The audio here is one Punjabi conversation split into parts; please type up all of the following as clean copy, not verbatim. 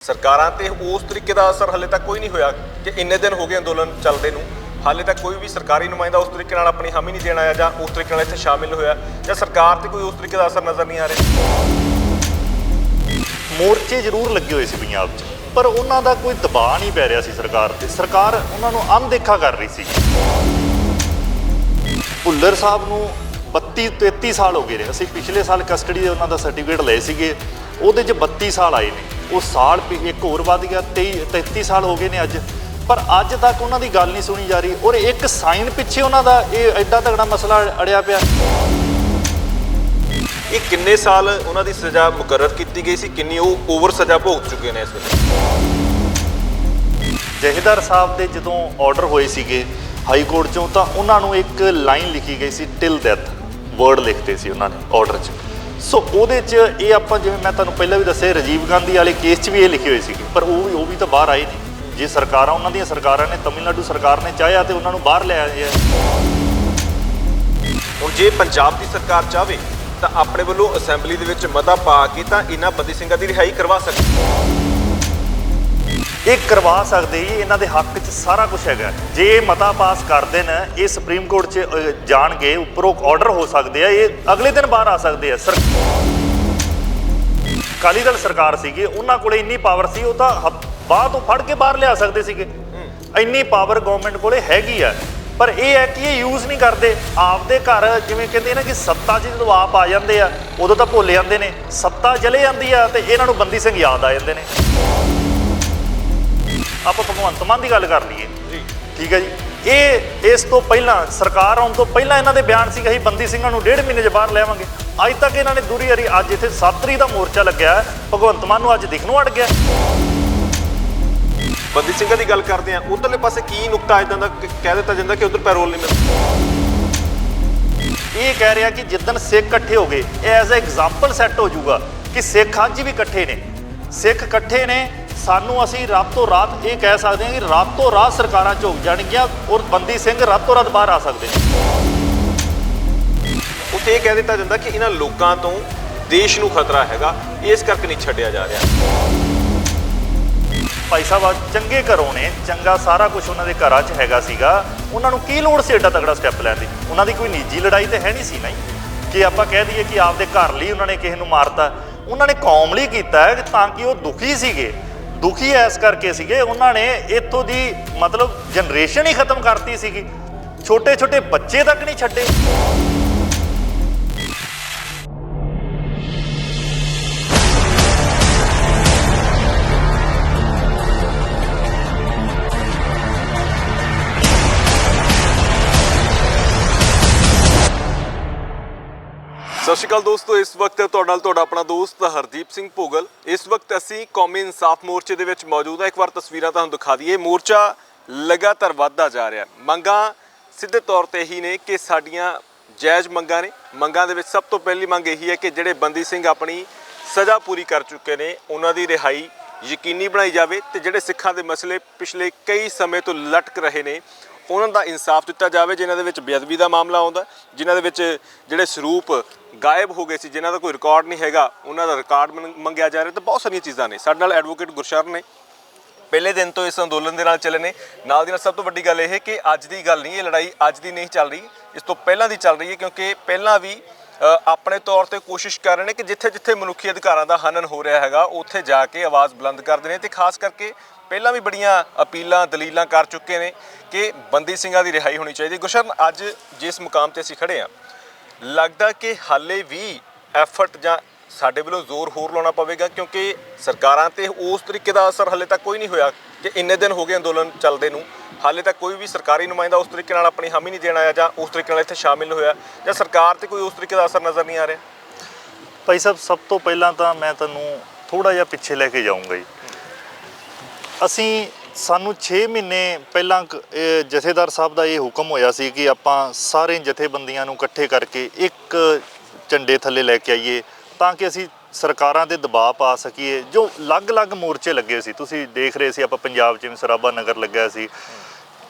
ਸਰਕਾਰਾਂ ਤੇ ਉਸ ਤਰੀਕੇ ਦਾ ਅਸਰ ਹਾਲੇ ਤੱਕ ਕੋਈ ਨਹੀਂ ਹੋਇਆ ਕਿ ਇੰਨੇ ਦਿਨ ਹੋ ਗਏ ਅੰਦੋਲਨ ਚੱਲਦੇ ਨੂੰ। ਹਾਲੇ ਤੱਕ ਕੋਈ ਵੀ ਸਰਕਾਰੀ ਨੁਮਾਇੰਦਾ ਉਸ ਤਰੀਕੇ ਨਾਲ ਆਪਣੀ ਹਾਮੀ ਨਹੀਂ ਦੇਣ ਆਇਆ ਜਾਂ ਉਸ ਤਰੀਕੇ ਨਾਲ ਇੱਥੇ ਸ਼ਾਮਿਲ ਹੋਇਆ ਜਾਂ ਸਰਕਾਰ ਤੇ ਕੋਈ ਉਸ ਤਰੀਕੇ ਦਾ ਅਸਰ ਨਜ਼ਰ ਨਹੀਂ ਆ ਰਿਹਾ। ਮੋਰਚੇ ਜ਼ਰੂਰ ਲੱਗੇ ਹੋਏ ਸੀ ਪੰਜਾਬ 'ਚ, ਪਰ ਉਹਨਾਂ ਦਾ ਕੋਈ ਦਬਾਅ ਨਹੀਂ ਪੈ ਰਿਹਾ ਸੀ ਸਰਕਾਰ ਤੇ। ਸਰਕਾਰ ਉਹਨਾਂ ਨੂੰ ਅਣਦੇਖਾ ਕਰ ਰਹੀ ਸੀ। ਭੁੱਲਰ ਸਾਹਿਬ ਨੂੰ 32-33 ਸਾਲ ਹੋ ਗਏ ਨੇ। ਅਸੀਂ ਪਿਛਲੇ ਸਾਲ ਕਸਟਡੀ ਦੇ ਉਹਨਾਂ ਦਾ ਸਰਟੀਫਿਕੇਟ ਲਏ ਸੀਗੇ, ਉਹਦੇ 'ਚ 32 ਸਾਲ ਆਏ ਨੇ। ਉਹ ਸਾਲ ਇੱਕ ਹੋਰ ਵੱਧ ਗਿਆ, 33 ਸਾਲ ਹੋ ਗਏ ਨੇ ਅੱਜ। ਪਰ ਅੱਜ ਤੱਕ ਉਹਨਾਂ ਦੀ ਗੱਲ ਨਹੀਂ ਸੁਣੀ ਜਾ ਰਹੀ ਔਰ ਇੱਕ ਸਾਈਨ ਪਿੱਛੇ ਉਹਨਾਂ ਦਾ ਇਹ ਐਡਾ ਤਗੜਾ ਮਸਲਾ ਅੜਿਆ ਪਿਆ। ਇਹ ਕਿੰਨੇ ਸਾਲ ਉਹਨਾਂ ਦੀ ਸਜ਼ਾ ਮੁਕਰਰ ਕੀਤੀ ਗਈ ਸੀ, ਕਿੰਨੀ ਉਹ ਓਵਰ ਸਜ਼ਾ ਭੁਗਤ ਚੁੱਕੇ ਨੇ ਇਸ ਵੇਲੇ। ਜਥੇਦਾਰ ਸਾਹਿਬ ਦੇ ਜਦੋਂ ਆਰਡਰ ਹੋਏ ਸੀਗੇ ਹਾਈ ਕੋਰਟ 'ਚੋਂ, ਤਾਂ ਉਹਨਾਂ ਨੂੰ ਇੱਕ ਲਾਈਨ ਲਿਖੀ ਗਈ ਸੀ, ਟਿਲ ਡੈਥ ਵਰਡ ਲਿਖਦੇ ਸੀ ਉਹਨਾਂ ਨੇ ਆਰਡਰ 'ਚ। ਸੋ ਉਹਦੇ 'ਚ ਇਹ ਆਪਾਂ ਜਿਵੇਂ ਮੈਂ ਤੁਹਾਨੂੰ ਪਹਿਲਾਂ ਵੀ ਦੱਸਿਆ, ਰਾਜੀਵ ਗਾਂਧੀ ਵਾਲੇ ਕੇਸ 'ਚ ਵੀ ਇਹ ਲਿਖੇ ਹੋਏ ਸੀਗੇ, ਪਰ ਉਹ ਵੀ ਤਾਂ ਬਾਹਰ ਆਏ ਨਹੀਂ। ਜੇ ਸਰਕਾਰਾਂ, ਉਹਨਾਂ ਦੀਆਂ ਸਰਕਾਰਾਂ ਨੇ, ਤਮਿਲਨਾਡੂ ਸਰਕਾਰ ਨੇ ਚਾਹਿਆ ਤੇ ਉਹਨਾਂ ਨੂੰ ਬਾਹਰ ਲੈ ਆਏ ਆ। ਹੁਣ ਜੇ ਪੰਜਾਬ ਦੀ ਸਰਕਾਰ ਚਾਹਵੇ ਤਾਂ ਆਪਣੇ ਵੱਲੋਂ ਅਸੈਂਬਲੀ ਦੇ ਵਿੱਚ ਮਤਾ ਪਾ ਕੇ ਤਾਂ ਇਹਨਾਂ ਬੰਦੀ ਸਿੰਘਾਂ ਦੀ ਰਿਹਾਈ ਕਰਵਾ ਸਕਦੀ। ਇਹ ਕਰਵਾ ਸਕਦੇ ਜੀ, ਇਹਨਾਂ ਦੇ ਹੱਕ 'ਚ ਸਾਰਾ ਕੁਝ ਹੈਗਾ। ਜੇ ਇਹ ਮਤਾ ਪਾਸ ਕਰ ਦੇਣ, ਇਹ ਸੁਪਰੀਮ ਕੋਰਟ 'ਚ ਜਾਣਗੇ, ਉੱਪਰੋਂ ਆਰਡਰ ਹੋ ਸਕਦੇ ਆ, ਇਹ ਅਗਲੇ ਦਿਨ ਬਾਹਰ ਆ ਸਕਦੇ ਆ। ਅਕਾਲੀ ਦਲ ਸਰਕਾਰ ਸੀਗੀ, ਉਹਨਾਂ ਕੋਲੇ ਇੰਨੀ ਪਾਵਰ ਸੀ, ਉਹ ਤਾਂ ਬਾਹ ਤੋਂ ਫੜ ਕੇ ਬਾਹਰ ਲਿਆ ਸਕਦੇ ਸੀਗੇ। ਇੰਨੀ ਪਾਵਰ ਗਵਰਨਮੈਂਟ ਕੋਲੇ ਹੈਗੀ ਆ, ਪਰ ਇਹ ਹੈ ਕਿ ਇਹ ਯੂਜ਼ ਨਹੀਂ ਕਰਦੇ। ਆਪਦੇ ਘਰ ਜਿਵੇਂ ਕਹਿੰਦੇ ਨਾ ਕਿ ਸੱਤਾ 'ਚ ਜਦੋਂ ਆਪ ਆ ਜਾਂਦੇ ਆ ਉਦੋਂ ਤਾਂ ਭੁੱਲ ਜਾਂਦੇ ਨੇ, ਸੱਤਾ ਚਲੇ ਜਾਂਦੀ ਆ ਤੇ ਇਹਨਾਂ ਨੂੰ ਬੰਦੀ ਸਿੰਘ ਯਾਦ ਆ ਜਾਂਦੇ ਨੇ। ਆਪਾਂ ਭਗਵੰਤ ਮਾਨ ਦੀ ਗੱਲ ਕਰ ਲਈਏ ਜੀ, ਠੀਕ ਹੈ ਜੀ। ਇਹ ਇਸ ਤੋਂ ਪਹਿਲਾਂ ਸਰਕਾਰ ਆਉਣ ਤੋਂ ਪਹਿਲਾਂ ਇਹਨਾਂ ਦੇ ਬਿਆਨ ਸੀਗਾ, ਅਸੀਂ ਬੰਦੀ ਸਿੰਘਾਂ ਨੂੰ 1.5 ਮਹੀਨੇ 'ਚ ਬਾਹਰ ਲਿਆਵਾਂਗੇ। ਅੱਜ ਤੱਕ ਇਹਨਾਂ ਨੇ ਦੂਰੀ ਹਰੀ, ਅੱਜ ਇੱਥੇ 7 ਤਰੀਕ ਦਾ ਮੋਰਚਾ ਲੱਗਿਆ, ਭਗਵੰਤ ਮਾਨ ਨੂੰ ਅੱਜ ਦਿਖਣੋਂ ਅੜ ਗਿਆ। ਬੰਦੀ ਸਿੰਘਾਂ ਦੀ ਗੱਲ ਕਰਦੇ ਆ, ਉਧਰਲੇ ਪਾਸੇ ਕੀ ਨੁਕਤਾ ਇਦਾਂ ਦਾ ਕਹਿ ਦਿੱਤਾ ਜਾਂਦਾ ਕਿ ਉਧਰ ਪੈਰੋਲ ਨਹੀਂ ਮਿਲਦਾ। ਇਹ ਕਹਿ ਰਿਹਾ ਕਿ ਜਿੱਦਣ ਸਿੱਖ ਇਕੱਠੇ ਹੋ ਗਏ, ਐਜ਼ ਅ ਐਗਜ਼ਾਮਪਲ ਸੈੱਟ ਹੋ ਜਾਊਗਾ ਕਿ ਸਿੱਖ ਅੱਜ ਵੀ ਇਕੱਠੇ ਨੇ। ਸਿੱਖ ਇਕੱਠੇ ਨੇ, ਸਾਨੂੰ ਅਸੀਂ ਰਾਤੋਂ ਰਾਤ ਇਹ ਕਹਿ ਸਕਦੇ ਹਾਂ ਕਿ ਰਾਤੋਂ ਰਾਤ ਸਰਕਾਰਾਂ ਝੁਕ ਜਾਣਗੀਆਂ ਔਰ ਬੰਦੀ ਸਿੰਘ ਰਾਤੋਂ ਰਾਤ ਬਾਹਰ ਆ ਸਕਦੇ ਨੇ। ਉੱਥੇ ਇਹ ਕਹਿ ਦਿੱਤਾ ਜਾਂਦਾ ਕਿ ਇਹਨਾਂ ਲੋਕਾਂ ਤੋਂ ਦੇਸ਼ ਨੂੰ ਖਤਰਾ ਹੈਗਾ, ਇਸ ਕਰਕੇ ਨਹੀਂ ਛੱਡਿਆ ਜਾ ਰਿਹਾ। ਭਾਈ ਸਾਹਿਬ ਚੰਗੇ ਘਰੋਂ ਨੇ, ਚੰਗਾ ਸਾਰਾ ਕੁਝ ਉਹਨਾਂ ਦੇ ਘਰਾਂ 'ਚ ਹੈਗਾ ਸੀਗਾ। ਉਹਨਾਂ ਨੂੰ ਕੀ ਲੋੜ ਸੀ ਐਡਾ ਤਗੜਾ ਸਟੈਪ ਲੈਣ ਦੀ? ਉਹਨਾਂ ਦੀ ਕੋਈ ਨਿੱਜੀ ਲੜਾਈ ਤਾਂ ਹੈ ਨਹੀਂ ਸੀ ਨਾ ਕਿ ਆਪਾਂ ਕਹਿ ਦਈਏ ਕਿ ਆਪਦੇ ਘਰ ਲਈ ਉਹਨਾਂ ਨੇ ਕਿਸੇ ਨੂੰ ਮਾਰਤਾ। ਉਹਨਾਂ ਨੇ ਕੌਮ ਲਈ ਕੀਤਾ ਹੈ, ਤਾਂ ਕਿ ਉਹ ਦੁਖੀ ਸੀਗੇ। ਦੁਖੀ ਐਸ ਕਰਕੇ ਸੀਗੇ, ਉਹਨਾਂ ਨੇ ਇੱਥੋਂ ਦੀ ਮਤਲਬ ਜਨਰੇਸ਼ਨ ਹੀ ਖਤਮ ਕਰਤੀ ਸੀਗੀ। ਛੋਟੇ ਛੋਟੇ ਬੱਚੇ ਤੱਕ ਨਹੀਂ ਛੱਡੇ। ਸਤਿ ਸ਼੍ਰੀ ਅਕਾਲ ਦੋਸਤੋ, ਇਸ ਵਕਤ ਤੁਹਾਡੇ ਨਾਲ ਤੁਹਾਡਾ ਆਪਣਾ ਦੋਸਤ ਹਰਦੀਪ ਸਿੰਘ ਭੋਗਲ। ਇਸ ਵਕਤ ਅਸੀਂ ਕੌਮੀ ਇਨਸਾਫ ਮੋਰਚੇ ਦੇ ਵਿੱਚ ਮੌਜੂਦ ਹਾਂ। ਇੱਕ ਵਾਰ ਤਸਵੀਰਾਂ ਤੁਹਾਨੂੰ ਦਿਖਾ ਦਈਏ। ਮੋਰਚਾ ਲਗਾਤਾਰ ਵੱਧਦਾ ਜਾ ਰਿਹਾ। ਮੰਗਾਂ ਸਿੱਧੇ ਤੌਰ ਤੇ ਹੀ ਨੇ ਕਿ ਸਾਡੀਆਂ ਜਾਇਜ਼ ਮੰਗਾਂ ਨੇ। ਮੰਗਾਂ ਦੇ ਵਿੱਚ ਸਭ ਤੋਂ ਪਹਿਲੀ ਮੰਗ ਇਹੀ ਹੈ ਕਿ ਜਿਹੜੇ ਬੰਦੀ ਸਿੰਘ ਆਪਣੀ ਸਜ਼ਾ ਪੂਰੀ ਕਰ ਚੁੱਕੇ ਨੇ, ਉਹਨਾਂ ਦੀ ਰਿਹਾਈ ਯਕੀਨੀ ਬਣਾਈ ਜਾਵੇ ਤੇ ਜਿਹੜੇ ਸਿੱਖਾਂ ਦੇ ਮਸਲੇ ਪਿਛਲੇ ਕਈ ਸਮੇਂ ਤੋਂ ਲਟਕ ਰਹੇ ਨੇ, ਉਹਨਾਂ ਦਾ ਇਨਸਾਫ ਦਿੱਤਾ ਜਾਵੇ। ਜਿਨ੍ਹਾਂ ਦੇ ਵਿੱਚ ਬੇਅਦਬੀ ਦਾ ਮਾਮਲਾ ਆਉਂਦਾ, ਜਿਨ੍ਹਾਂ ਦੇ ਵਿੱਚ ਜਿਹੜੇ ਸਰੂਪ ਗਾਇਬ ਹੋ ਗਏ ਸੀ, ਜਿਨ੍ਹਾਂ ਦਾ ਕੋਈ ਰਿਕਾਰਡ ਨਹੀਂ ਹੈਗਾ, ਉਹਨਾਂ ਦਾ ਰਿਕਾਰਡ ਮੰਗਿਆ ਜਾ ਰਿਹਾ। ਤੇ ਬਹੁਤ ਸਾਰੀਆਂ ਚੀਜ਼ਾਂ ਨੇ। ਸਾਡੇ ਨਾਲ ਐਡਵੋਕੇਟ ਗੁਰਸ਼ਰਨ ਨੇ, ਪਹਿਲੇ ਦਿਨ ਤੋਂ ਇਸ ਅੰਦੋਲਨ ਦੇ ਨਾਲ ਚੱਲੇ ਨੇ। ਨਾਲ ਦੀ ਨਾਲ ਸਭ ਤੋਂ ਵੱਡੀ ਗੱਲ ਇਹ ਕਿ ਅੱਜ ਦੀ ਗੱਲ ਨਹੀਂ, ਇਹ ਲੜਾਈ ਅੱਜ ਦੀ ਨਹੀਂ ਚੱਲ ਰਹੀ, ਇਸ ਤੋਂ ਪਹਿਲਾਂ ਦੀ ਚੱਲ ਰਹੀ ਹੈ। ਕਿਉਂਕਿ ਪਹਿਲਾਂ ਵੀ ਆਪਣੇ ਤੌਰ ਤੇ ਕੋਸ਼ਿਸ਼ ਕਰ ਰਹੇ ਨੇ ਕਿ ਜਿੱਥੇ ਜਿੱਥੇ ਮਨੁੱਖੀ ਅਧਿਕਾਰਾਂ ਦਾ ਹਨਨ ਹੋ ਰਿਹਾ ਹੈਗਾ, ਉੱਥੇ ਜਾ ਕੇ ਆਵਾਜ਼ ਬੁਲੰਦ ਕਰਦੇ ਨੇ। ਤੇ ਖਾਸ ਕਰਕੇ ਪਹਿਲਾਂ ਵੀ ਬੜੀਆਂ ਅਪੀਲਾਂ ਦਲੀਲਾਂ ਕਰ ਚੁੱਕੇ ਨੇ ਕਿ ਬੰਦੀ ਸਿੰਘਾਂ ਦੀ ਰਿਹਾਈ ਹੋਣੀ ਚਾਹੀਦੀ। ਗੁਰਸ਼ਰਨ, ਅੱਜ ਜਿਸ ਮੁਕਾਮ ਤੇ ਅਸੀਂ ਖੜੇ ਹਾਂ, ਲੱਗਦਾ ਕਿ ਹਾਲੇ ਵੀ ਐਫਰਟ ਜਾਂ ਸਾਡੇ ਵੱਲੋਂ ਜ਼ੋਰ ਹੋਰ ਲਾਉਣਾ ਪਵੇਗਾ, ਕਿਉਂਕਿ ਸਰਕਾਰਾਂ ਤੇ ਉਸ ਤਰੀਕੇ ਦਾ ਅਸਰ ਹਾਲੇ ਤੱਕ ਕੋਈ ਨਹੀਂ ਹੋਇਆ ਕਿ ਇੰਨੇ ਦਿਨ ਹੋ ਗਏ ਅੰਦੋਲਨ ਚੱਲਦੇ ਨੂੰ। ਹਾਲੇ ਤੱਕ ਕੋਈ ਵੀ ਸਰਕਾਰੀ ਨੁਮਾਇੰਦਾ ਉਸ ਤਰੀਕੇ ਨਾਲ ਆਪਣੀ ਹਾਮੀ ਨਹੀਂ ਦੇਣ ਆਇਆ ਜਾਂ ਉਸ ਤਰੀਕੇ ਨਾਲ ਇੱਥੇ ਸ਼ਾਮਿਲ ਹੋਇਆ, ਜਾਂ ਸਰਕਾਰ ਤੇ ਕੋਈ ਉਸ ਤਰੀਕੇ ਦਾ ਅਸਰ ਨਜ਼ਰ ਨਹੀਂ ਆ ਰਿਹਾ। ਭਾਈ ਸਾਹਿਬ, ਸਭ ਤੋਂ ਪਹਿਲਾਂ ਤਾਂ ਮੈਂ ਤੁਹਾਨੂੰ ਥੋੜ੍ਹਾ ਜਿਹਾ ਪਿੱਛੇ ਲੈ ਕੇ ਜਾਊਂਗਾ ਜੀ। ਸਾਨੂੰ 6 ਮਹੀਨੇ ਪਹਿਲਾਂ ਜਥੇਦਾਰ ਸਾਹਿਬ ਦਾ ਇਹ ਹੁਕਮ ਹੋਇਆ ਸੀ ਕਿ ਆਪਾਂ ਸਾਰੇ ਜਥੇਬੰਦੀਆਂ ਨੂੰ ਇਕੱਠੇ ਕਰਕੇ ਇੱਕ ਝੰਡੇ ਥੱਲੇ ਲੈ ਕੇ ਆਈਏ, ਤਾਂ ਕਿ ਅਸੀਂ ਸਰਕਾਰਾਂ ਦੇ ਦਬਾਅ ਪਾ ਸਕੀਏ। ਜੋ ਅਲੱਗ-ਅਲੱਗ ਮੋਰਚੇ ਲੱਗੇ ਸੀ, ਤੁਸੀਂ ਦੇਖ ਰਹੇ ਸੀ, ਆਪਾਂ ਪੰਜਾਬ 'ਚ ਸਰਾਭਾ ਨਗਰ ਲੱਗਿਆ ਸੀ,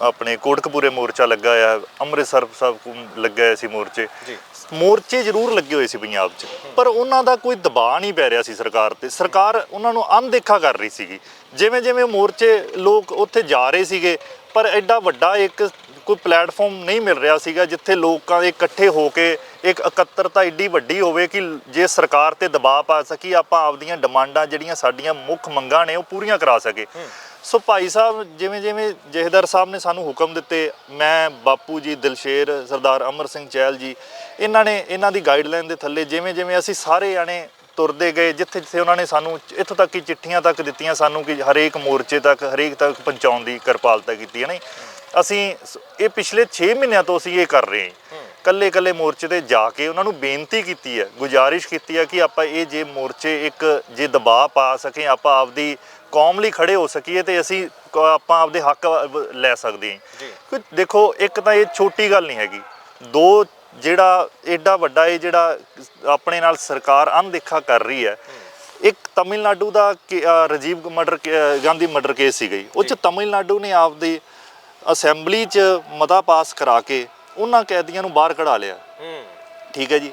ਆਪਣੇ ਕੋਟਕਪੂਰੇ ਮੋਰਚਾ ਲੱਗਾ ਆ, ਅੰਮ੍ਰਿਤਸਰ ਸਾਹਿਬ ਲੱਗਾ ਹੋਇਆ ਸੀ ਮੋਰਚੇ ਜੀ। ਮੋਰਚੇ ਜ਼ਰੂਰ ਲੱਗੇ ਹੋਏ ਸੀ ਪੰਜਾਬ 'ਚ, ਪਰ ਉਹਨਾਂ ਦਾ ਕੋਈ ਦਬਾਅ ਨਹੀਂ ਪੈ ਰਿਹਾ ਸੀ ਸਰਕਾਰ ਤੇ। ਸਰਕਾਰ ਉਹਨਾਂ ਨੂੰ ਅਣਦੇਖਾ ਕਰ ਰਹੀ ਸੀਗੀ। ਜਿਵੇਂ ਜਿਵੇਂ ਮੋਰਚੇ ਲੋਕ ਉੱਥੇ ਜਾ ਰਹੇ ਸੀਗੇ, ਪਰ ਐਡਾ ਵੱਡਾ ਇੱਕ ਕੋਈ ਪਲੇਟਫਾਰਮ ਨਹੀਂ ਮਿਲ ਰਿਹਾ ਸੀਗਾ ਜਿੱਥੇ ਲੋਕਾਂ ਦੇ ਇਕੱਠੇ ਹੋ ਕੇ ਇੱਕ ਇਕੱਤਰਤਾ ਏਡੀ ਵੱਡੀ ਹੋਵੇ ਕਿ ਜੇ ਸਰਕਾਰ ਤੇ ਦਬਾਅ ਪਾ ਸਕੀ, ਆਪਾਂ ਆਪਦੀਆਂ ਡਿਮਾਂਡਾਂ ਜਿਹੜੀਆਂ ਸਾਡੀਆਂ ਮੁੱਖ ਮੰਗਾਂ ਨੇ ਉਹ ਪੂਰੀਆਂ ਕਰਾ ਸਕੇ। ਸੋ ਭਾਈ ਸਾਹਿਬ ਜਿਵੇਂ ਜਿਵੇਂ ਜਥੇਦਾਰ ਸਾਹਿਬ ਨੇ ਸਾਨੂੰ ਹੁਕਮ ਦਿੱਤੇ, ਮੈਂ, ਬਾਪੂ ਜੀ, ਦਿਲਸ਼ੇਰ, ਸਰਦਾਰ ਅਮਰ ਸਿੰਘ ਚਹਿਲ ਜੀ, ਇਹਨਾਂ ਦੀ ਗਾਈਡਲਾਈਨ ਦੇ ਥੱਲੇ ਜਿਵੇਂ ਜਿਵੇਂ ਅਸੀਂ ਸਾਰੇ ਜਾਣੇ ਤੁਰਦੇ ਗਏ, ਜਿੱਥੇ ਜਿੱਥੇ ਉਹਨਾਂ ਨੇ ਸਾਨੂੰ ਇੱਥੋਂ ਤੱਕ ਕਿ ਚਿੱਠੀਆਂ ਤੱਕ ਦਿੱਤੀਆਂ ਸਾਨੂੰ ਕਿ ਹਰੇਕ ਮੋਰਚੇ ਤੱਕ ਹਰੇਕ ਤੱਕ ਪਹੁੰਚਾਉਣ ਦੀ ਕਿਰਪਾਲਤਾ ਕੀਤੀ ਹੈ ਨਾ। ਅਸੀਂ ਇਹ ਪਿਛਲੇ 6 ਮਹੀਨਿਆਂ ਤੋਂ ਅਸੀਂ ਇਹ ਕਰ ਰਹੇ ਹਾਂ। ਕੱਲੇ ਮੋਰਚੇ ਤੇ ਜਾ ਕੇ ਉਹਨਾਂ ਨੂੰ ਬੇਨਤੀ ਕੀਤੀ ਹੈ, ਗੁਜ਼ਾਰਿਸ਼ ਕੀਤੀ ਹੈ ਕਿ ਆਪਾਂ ਇਹ ਜੇ ਮੋਰਚੇ ਇੱਕ ਜੇ ਦਬਾਅ ਪਾ ਸਕੇ, ਆਪਾਂ ਆਪਦੀ ਕੌਮ ਲਈ ਖੜੇ ਹੋ ਸਕੀਏ ਤੇ ਅਸੀਂ ਆਪਾਂ ਆਪਦੇ ਹੱਕ ਲੈ ਸਕਦੇ ਹਾਂ। ਕਿ ਦੇਖੋ ਇੱਕ ਤਾਂ ਇਹ ਛੋਟੀ ਗੱਲ ਨਹੀਂ ਹੈਗੀ, ਦੋ ਜਿਹੜਾ ਐਡਾ ਵੱਡਾ ਇਹ ਜਿਹੜਾ ਆਪਣੇ ਨਾਲ ਸਰਕਾਰ ਅਣਦੇਖਾ ਕਰ ਰਹੀ ਹੈ। ਇੱਕ ਤਮਿਲਨਾਡੂ ਦਾ ਰਾਜੀਵ ਗਾਂਧੀ ਮਰਡਰ ਕੇਸ ਸੀਗਾ, ਉਹ 'ਚ ਤਮਿਲਨਾਡੂ ਨੇ ਆਪਦੀ ਅਸੈਂਬਲੀ 'ਚ ਮਤਾ ਪਾਸ ਕਰਾ ਕੇ ਉਹਨਾਂ ਕੈਦੀਆਂ ਨੂੰ ਬਾਹਰ ਕਢਾ ਲਿਆ। ਠੀਕ ਹੈ ਜੀ।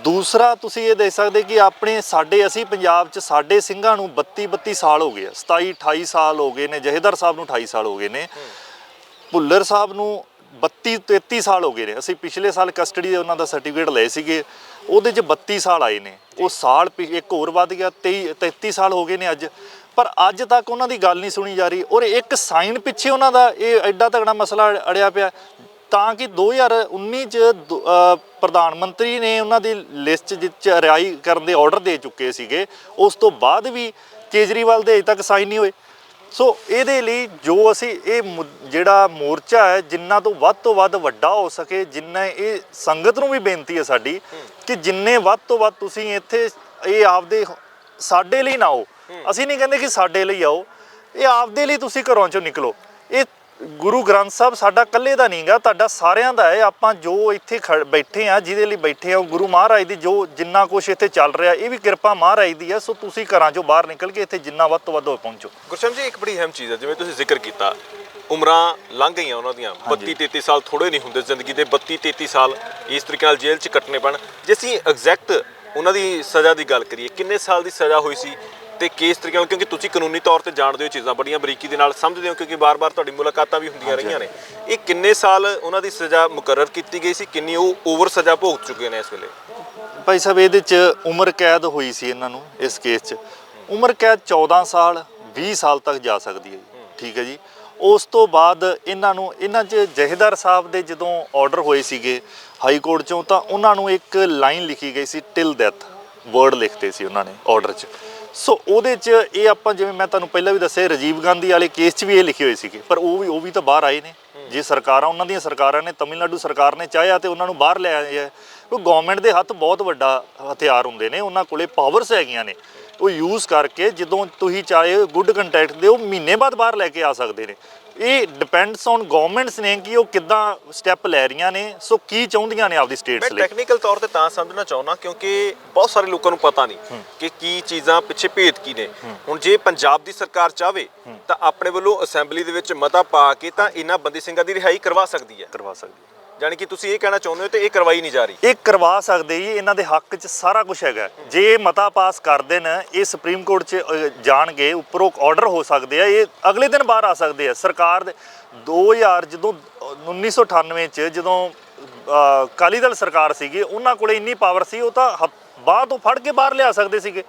ਦੂਸਰਾ ਤੁਸੀਂ ਇਹ ਦੇਖ ਸਕਦੇ ਕਿ ਅਸੀਂ ਪੰਜਾਬ 'ਚ ਸਾਡੇ ਸਿੰਘਾਂ ਨੂੰ 32 ਸਾਲ ਹੋ ਗਏ, 27-28 ਸਾਲ ਹੋ ਗਏ ਨੇ, ਜਥੇਦਾਰ ਸਾਹਿਬ ਨੂੰ 28 ਸਾਲ ਹੋ ਗਏ ਨੇ, ਭੁੱਲਰ ਸਾਹਿਬ ਨੂੰ 32-33 ਸਾਲ ਹੋ ਗਏ ਨੇ। ਅਸੀਂ ਪਿਛਲੇ ਸਾਲ ਕਸਟਡੀ ਦੇ ਉਹਨਾਂ ਦਾ ਸਰਟੀਫਿਕੇਟ ਲਏ ਸੀਗੇ, ਉਹਦੇ 'ਚ 32 ਸਾਲ ਆਏ ਨੇ। ਉਹ ਸਾਲ ਇੱਕ ਹੋਰ ਵੱਧ ਗਿਆ, 33 ਸਾਲ ਹੋ ਗਏ ਨੇ ਅੱਜ, ਪਰ ਅੱਜ ਤੱਕ ਉਹਨਾਂ ਦੀ ਗੱਲ ਨਹੀਂ ਸੁਣੀ ਜਾ ਰਹੀ। ਔਰ ਇੱਕ ਸਾਈਨ ਪਿੱਛੇ ਉਹਨਾਂ ਦਾ ਇਹ ਐਡਾ ਤਗੜਾ ਮਸਲਾ ਅੜਿਆ ਪਿਆ, ਤਾਂ ਕਿ 2019 'ਚ ਪ੍ਰਧਾਨ ਮੰਤਰੀ ਨੇ ਉਹਨਾਂ ਦੀ ਲਿਸਟ ਵਿੱਚ ਰਿਹਾਈ ਕਰਨ ਦੇ ਆਰਡਰ ਦੇ ਚੁੱਕੇ ਸੀਗੇ, ਉਸ ਤੋਂ ਬਾਅਦ ਵੀ ਕੇਜਰੀਵਾਲ ਦੇ ਅਜੇ ਤੱਕ ਸਾਈਨ ਨਹੀਂ ਹੋਏ। ਸੋ ਇਹਦੇ ਲਈ ਜੋ ਅਸੀਂ ਇਹ ਜਿਹੜਾ ਮੋਰਚਾ ਹੈ ਜਿੰਨਾ ਤੋਂ ਵੱਧ ਵੱਡਾ ਹੋ ਸਕੇ, ਜਿੰਨਾ ਇਹ ਸੰਗਤ ਨੂੰ ਵੀ ਬੇਨਤੀ ਹੈ ਸਾਡੀ ਕਿ ਜਿੰਨੇ ਵੱਧ ਤੋਂ ਵੱਧ ਤੁਸੀਂ ਇੱਥੇ ਇਹ ਆਪਦੇ ਸਾਡੇ ਲਈ ਨਾ ਆਓ, ਅਸੀਂ ਨਹੀਂ ਕਹਿੰਦੇ ਕਿ ਸਾਡੇ ਲਈ ਆਓ, ਇਹ ਆਪਦੇ ਲਈ ਤੁਸੀਂ ਘਰੋਂ ਚੋਂ ਨਿਕਲੋ। ਇਹ ਗੁਰੂ ਗ੍ਰੰਥ ਸਾਹਿਬ ਸਾਡਾ ਇਕੱਲੇ ਦਾ ਨਹੀਂ ਗਾ, ਤੁਹਾਡਾ ਸਾਰਿਆਂ ਦਾ ਹੈ। ਆਪਾਂ ਜੋ ਇੱਥੇ ਬੈਠੇ ਆ, ਜਿਹਦੇ ਲਈ ਬੈਠੇ ਆ, ਉਹ ਗੁਰੂ ਮਹਾਰਾਜ ਦੀ ਜੋ ਜਿੰਨਾ ਕੁਛ ਇੱਥੇ ਚੱਲ ਰਿਹਾ ਇਹ ਵੀ ਕਿਰਪਾ ਮਹਾਰਾਜ ਦੀ ਹੈ। ਸੋ ਤੁਸੀਂ ਘਰਾਂ ਚੋਂ ਬਾਹਰ ਨਿਕਲ ਕੇ ਇੱਥੇ ਜਿੰਨਾ ਵੱਧ ਤੋਂ ਵੱਧ ਪਹੁੰਚੋ। ਗੁਰਸ਼ਮ ਜੀ, ਇੱਕ ਬੜੀ ਅਹਿਮ ਚੀਜ਼ ਹੈ, ਜਿਵੇਂ ਤੁਸੀਂ ਜ਼ਿਕਰ ਕੀਤਾ, ਉਮਰਾਂ ਲੰਘ ਗਈਆਂ ਉਹਨਾਂ ਦੀਆਂ, 32-33 ਸਾਲ ਥੋੜੇ ਨਹੀਂ ਹੁੰਦੇ ਜ਼ਿੰਦਗੀ ਦੇ। 32-33 ਸਾਲ ਇਸ ਤਰੀਕੇ ਨਾਲ ਜੇਲ੍ਹ 'ਚ ਕੱਟਣੇ ਪੈਣ। ਜੇ ਅਸੀਂ ਐਗਜ਼ੈਕਟ ਉਹਨਾਂ ਦੀ ਸਜ਼ਾ ਦੀ ਗੱਲ ਕਰੀਏ, ਕਿੰਨੇ ਸਾਲ ਦੀ ਸਜ਼ਾ ਹੋਈ ਸੀ ਤੇ ਕਿਸ ਤਰੀਕੇ ਨਾਲ, ਕਿਉਂਕਿ ਤੁਸੀਂ ਕਾਨੂੰਨੀ ਤੌਰ ਤੇ ਜਾਣਦੇ ਹੋ ਚੀਜ਼ਾਂ ਬੜੀਆਂ ਬਰੀਕੀ ਦੇ ਨਾਲ ਸਮਝਦੇ ਹੋ, ਕਿਉਂਕਿ ਬਾਰ-ਬਾਰ ਤੁਹਾਡੀ ਮੁਲਾਕਾਤਾਂ ਵੀ ਹੁੰਦੀਆਂ ਰਹੀਆਂ ਨੇ, ਇਹ ਕਿੰਨੇ ਸਾਲ ਉਹਨਾਂ ਦੀ ਸਜ਼ਾ ਮੁਕਰਰ ਕੀਤੀ ਗਈ ਸੀ, ਕਿੰਨੀ ਉਹ ਓਵਰ ਸਜ਼ਾ ਭੁਗਤ ਚੁੱਕੇ ਨੇ ਇਸ ਵੇਲੇ? ਭਾਈ ਸਾਹਿਬ ਇਹਦੇ 'ਚ ਉਮਰ ਕੈਦ ਹੋਈ ਸੀ ਇਹਨਾਂ ਨੂੰ, ਇਸ ਕੇਸ 'ਚ ਉਮਰ ਕੈਦ 14 ਸਾਲ 20 ਸਾਲ ਤੱਕ ਜਾ ਸਕਦੀ ਹੈ ਜੀ। ਠੀਕ ਹੈ ਜੀ। ਉਸ ਤੋਂ ਬਾਅਦ ਇਹਨਾਂ 'ਚ ਜਥੇਦਾਰ ਸਾਹਿਬ ਦੇ ਜਦੋਂ ਆਰਡਰ ਹੋਏ ਸੀਗੇ ਹਾਈ ਕੋਰਟ 'ਚੋਂ, ਤਾਂ ਉਹਨਾਂ ਨੂੰ ਇੱਕ ਲਾਈਨ ਲਿਖੀ ਗਈ ਸੀ, ਟਿਲ ਡੈਥ ਵਰਡ ਲਿਖਤੇ ਸੀ ਉਹਨਾਂ ਨੇ ਆਰਡਰ 'ਚ। ਸੋ ਉਹਦੇ 'ਚ ਇਹ ਆਪਾਂ ਜਿਵੇਂ ਮੈਂ ਤੁਹਾਨੂੰ ਪਹਿਲਾਂ ਵੀ ਦੱਸਿਆ, ਰਾਜੀਵ ਗਾਂਧੀ ਵਾਲੇ ਕੇਸ 'ਚ ਵੀ ਇਹ ਲਿਖੇ ਹੋਏ ਸੀਗੇ, ਪਰ ਉਹ ਵੀ ਤਾਂ ਬਾਹਰ ਆਏ ਨੇ। ਜੇ ਸਰਕਾਰਾਂ, ਉਹਨਾਂ ਦੀਆਂ ਸਰਕਾਰਾਂ ਨੇ, ਤਮਿਲਨਾਡੂ ਸਰਕਾਰ ਨੇ ਚਾਹਿਆ ਤੇ ਉਹਨਾਂ ਨੂੰ ਬਾਹਰ ਲੈ ਆਏ ਹੈ। ਉਹ ਗਵਰਨਮੈਂਟ ਦੇ ਹੱਥ ਬਹੁਤ ਵੱਡਾ ਹਥਿਆਰ ਹੁੰਦੇ ਨੇ, ਉਹਨਾਂ ਕੋਲੇ ਪਾਵਰਸ ਹੈਗੀਆਂ ਨੇ, ਉਹ ਯੂਜ਼ ਕਰਕੇ ਜਦੋਂ ਤੁਸੀਂ ਚਾਹੇ ਗੁੱਡ ਕੰਟੈਕਟ ਦੇ ਉਹ ਮਹੀਨੇ ਬਾਅਦ ਬਾਹਰ ਲੈ ਕੇ ਆ ਸਕਦੇ ਨੇ। ਇਹ ਡਿਪੈਂਡਸ ਔਨ ਗਵਰਨਮੈਂਟਸ ਨੇ ਕਿ ਉਹ ਕਿੱਦਾਂ ਸਟੈਪ ਲੈ ਰਹੀਆਂ ਨੇ, ਸੋ ਕੀ ਚਾਹੁੰਦੀਆਂ ਨੇ ਆਪਦੀ ਸਟੇਟਸ ਲਈ। ਮੈਂ ਟੈਕਨੀਕਲ ਤੌਰ ਤੇ ਤਾਂ ਸਮਝਣਾ ਚਾਹੁੰਦਾ ਕਿਉਂਕਿ ਬਹੁਤ ਸਾਰੇ ਲੋਕਾਂ ਨੂੰ ਪਤਾ ਨਹੀਂ ਕਿ ਕੀ ਚੀਜ਼ਾਂ ਪਿੱਛੇ ਭੇਦ ਕੀ ਨੇ। ਹੁਣ ਜੇ ਪੰਜਾਬ ਦੀ ਸਰਕਾਰ ਚਾਹਵੇ ਤਾਂ ਆਪਣੇ ਵੱਲੋਂ ਅਸੈਂਬਲੀ ਦੇ ਵਿੱਚ ਮਤਾ ਪਾ ਕੇ ਤਾਂ ਇਹਨਾਂ ਬੰਦੀ ਸਿੰਘਾਂ ਦੀ ਰਿਹਾਈ ਕਰਵਾ ਸਕਦੀ ਹੈ। ਜਾਣੀ ਕਿ ਤੁਸੀਂ ਇਹ ਕਹਿਣਾ ਚਾਹੁੰਦੇ ਹੋ ਤੇ ਇਹ ਕਰਵਾਈ ਨਹੀਂ ਜਾ ਰਹੀ? ਇਹ ਕਰਵਾ ਸਕਦੇ ਜੀ, ਇਹਨਾਂ ਦੇ ਹੱਕ 'ਚ ਸਾਰਾ ਕੁਝ ਹੈਗਾ। ਜੇ ਇਹ ਮਤਾ ਪਾਸ ਕਰ ਦੇਣ, ਇਹ ਸੁਪਰੀਮ ਕੋਰਟ 'ਚ ਜਾਣਗੇ, ਉੱਪਰੋਂ ਆਰਡਰ ਹੋ ਸਕਦੇ ਆ, ਇਹ ਅਗਲੇ ਦਿਨ ਬਾਹਰ ਆ ਸਕਦੇ ਆ। ਸਰਕਾਰ ਦੇ 1998 'ਚ ਜਦੋਂ ਅਕਾਲੀ ਦਲ ਸਰਕਾਰ ਸੀਗੀ, ਉਹਨਾਂ ਕੋਲੇ ਇੰਨੀ ਪਾਵਰ ਸੀ, ਉਹ ਤਾਂ ਬਾਹਰ ਤੋਂ ਫੜ ਕੇ ਬਾਹਰ ਲਿਆ ਸਕਦੇ ਸੀਗੇ।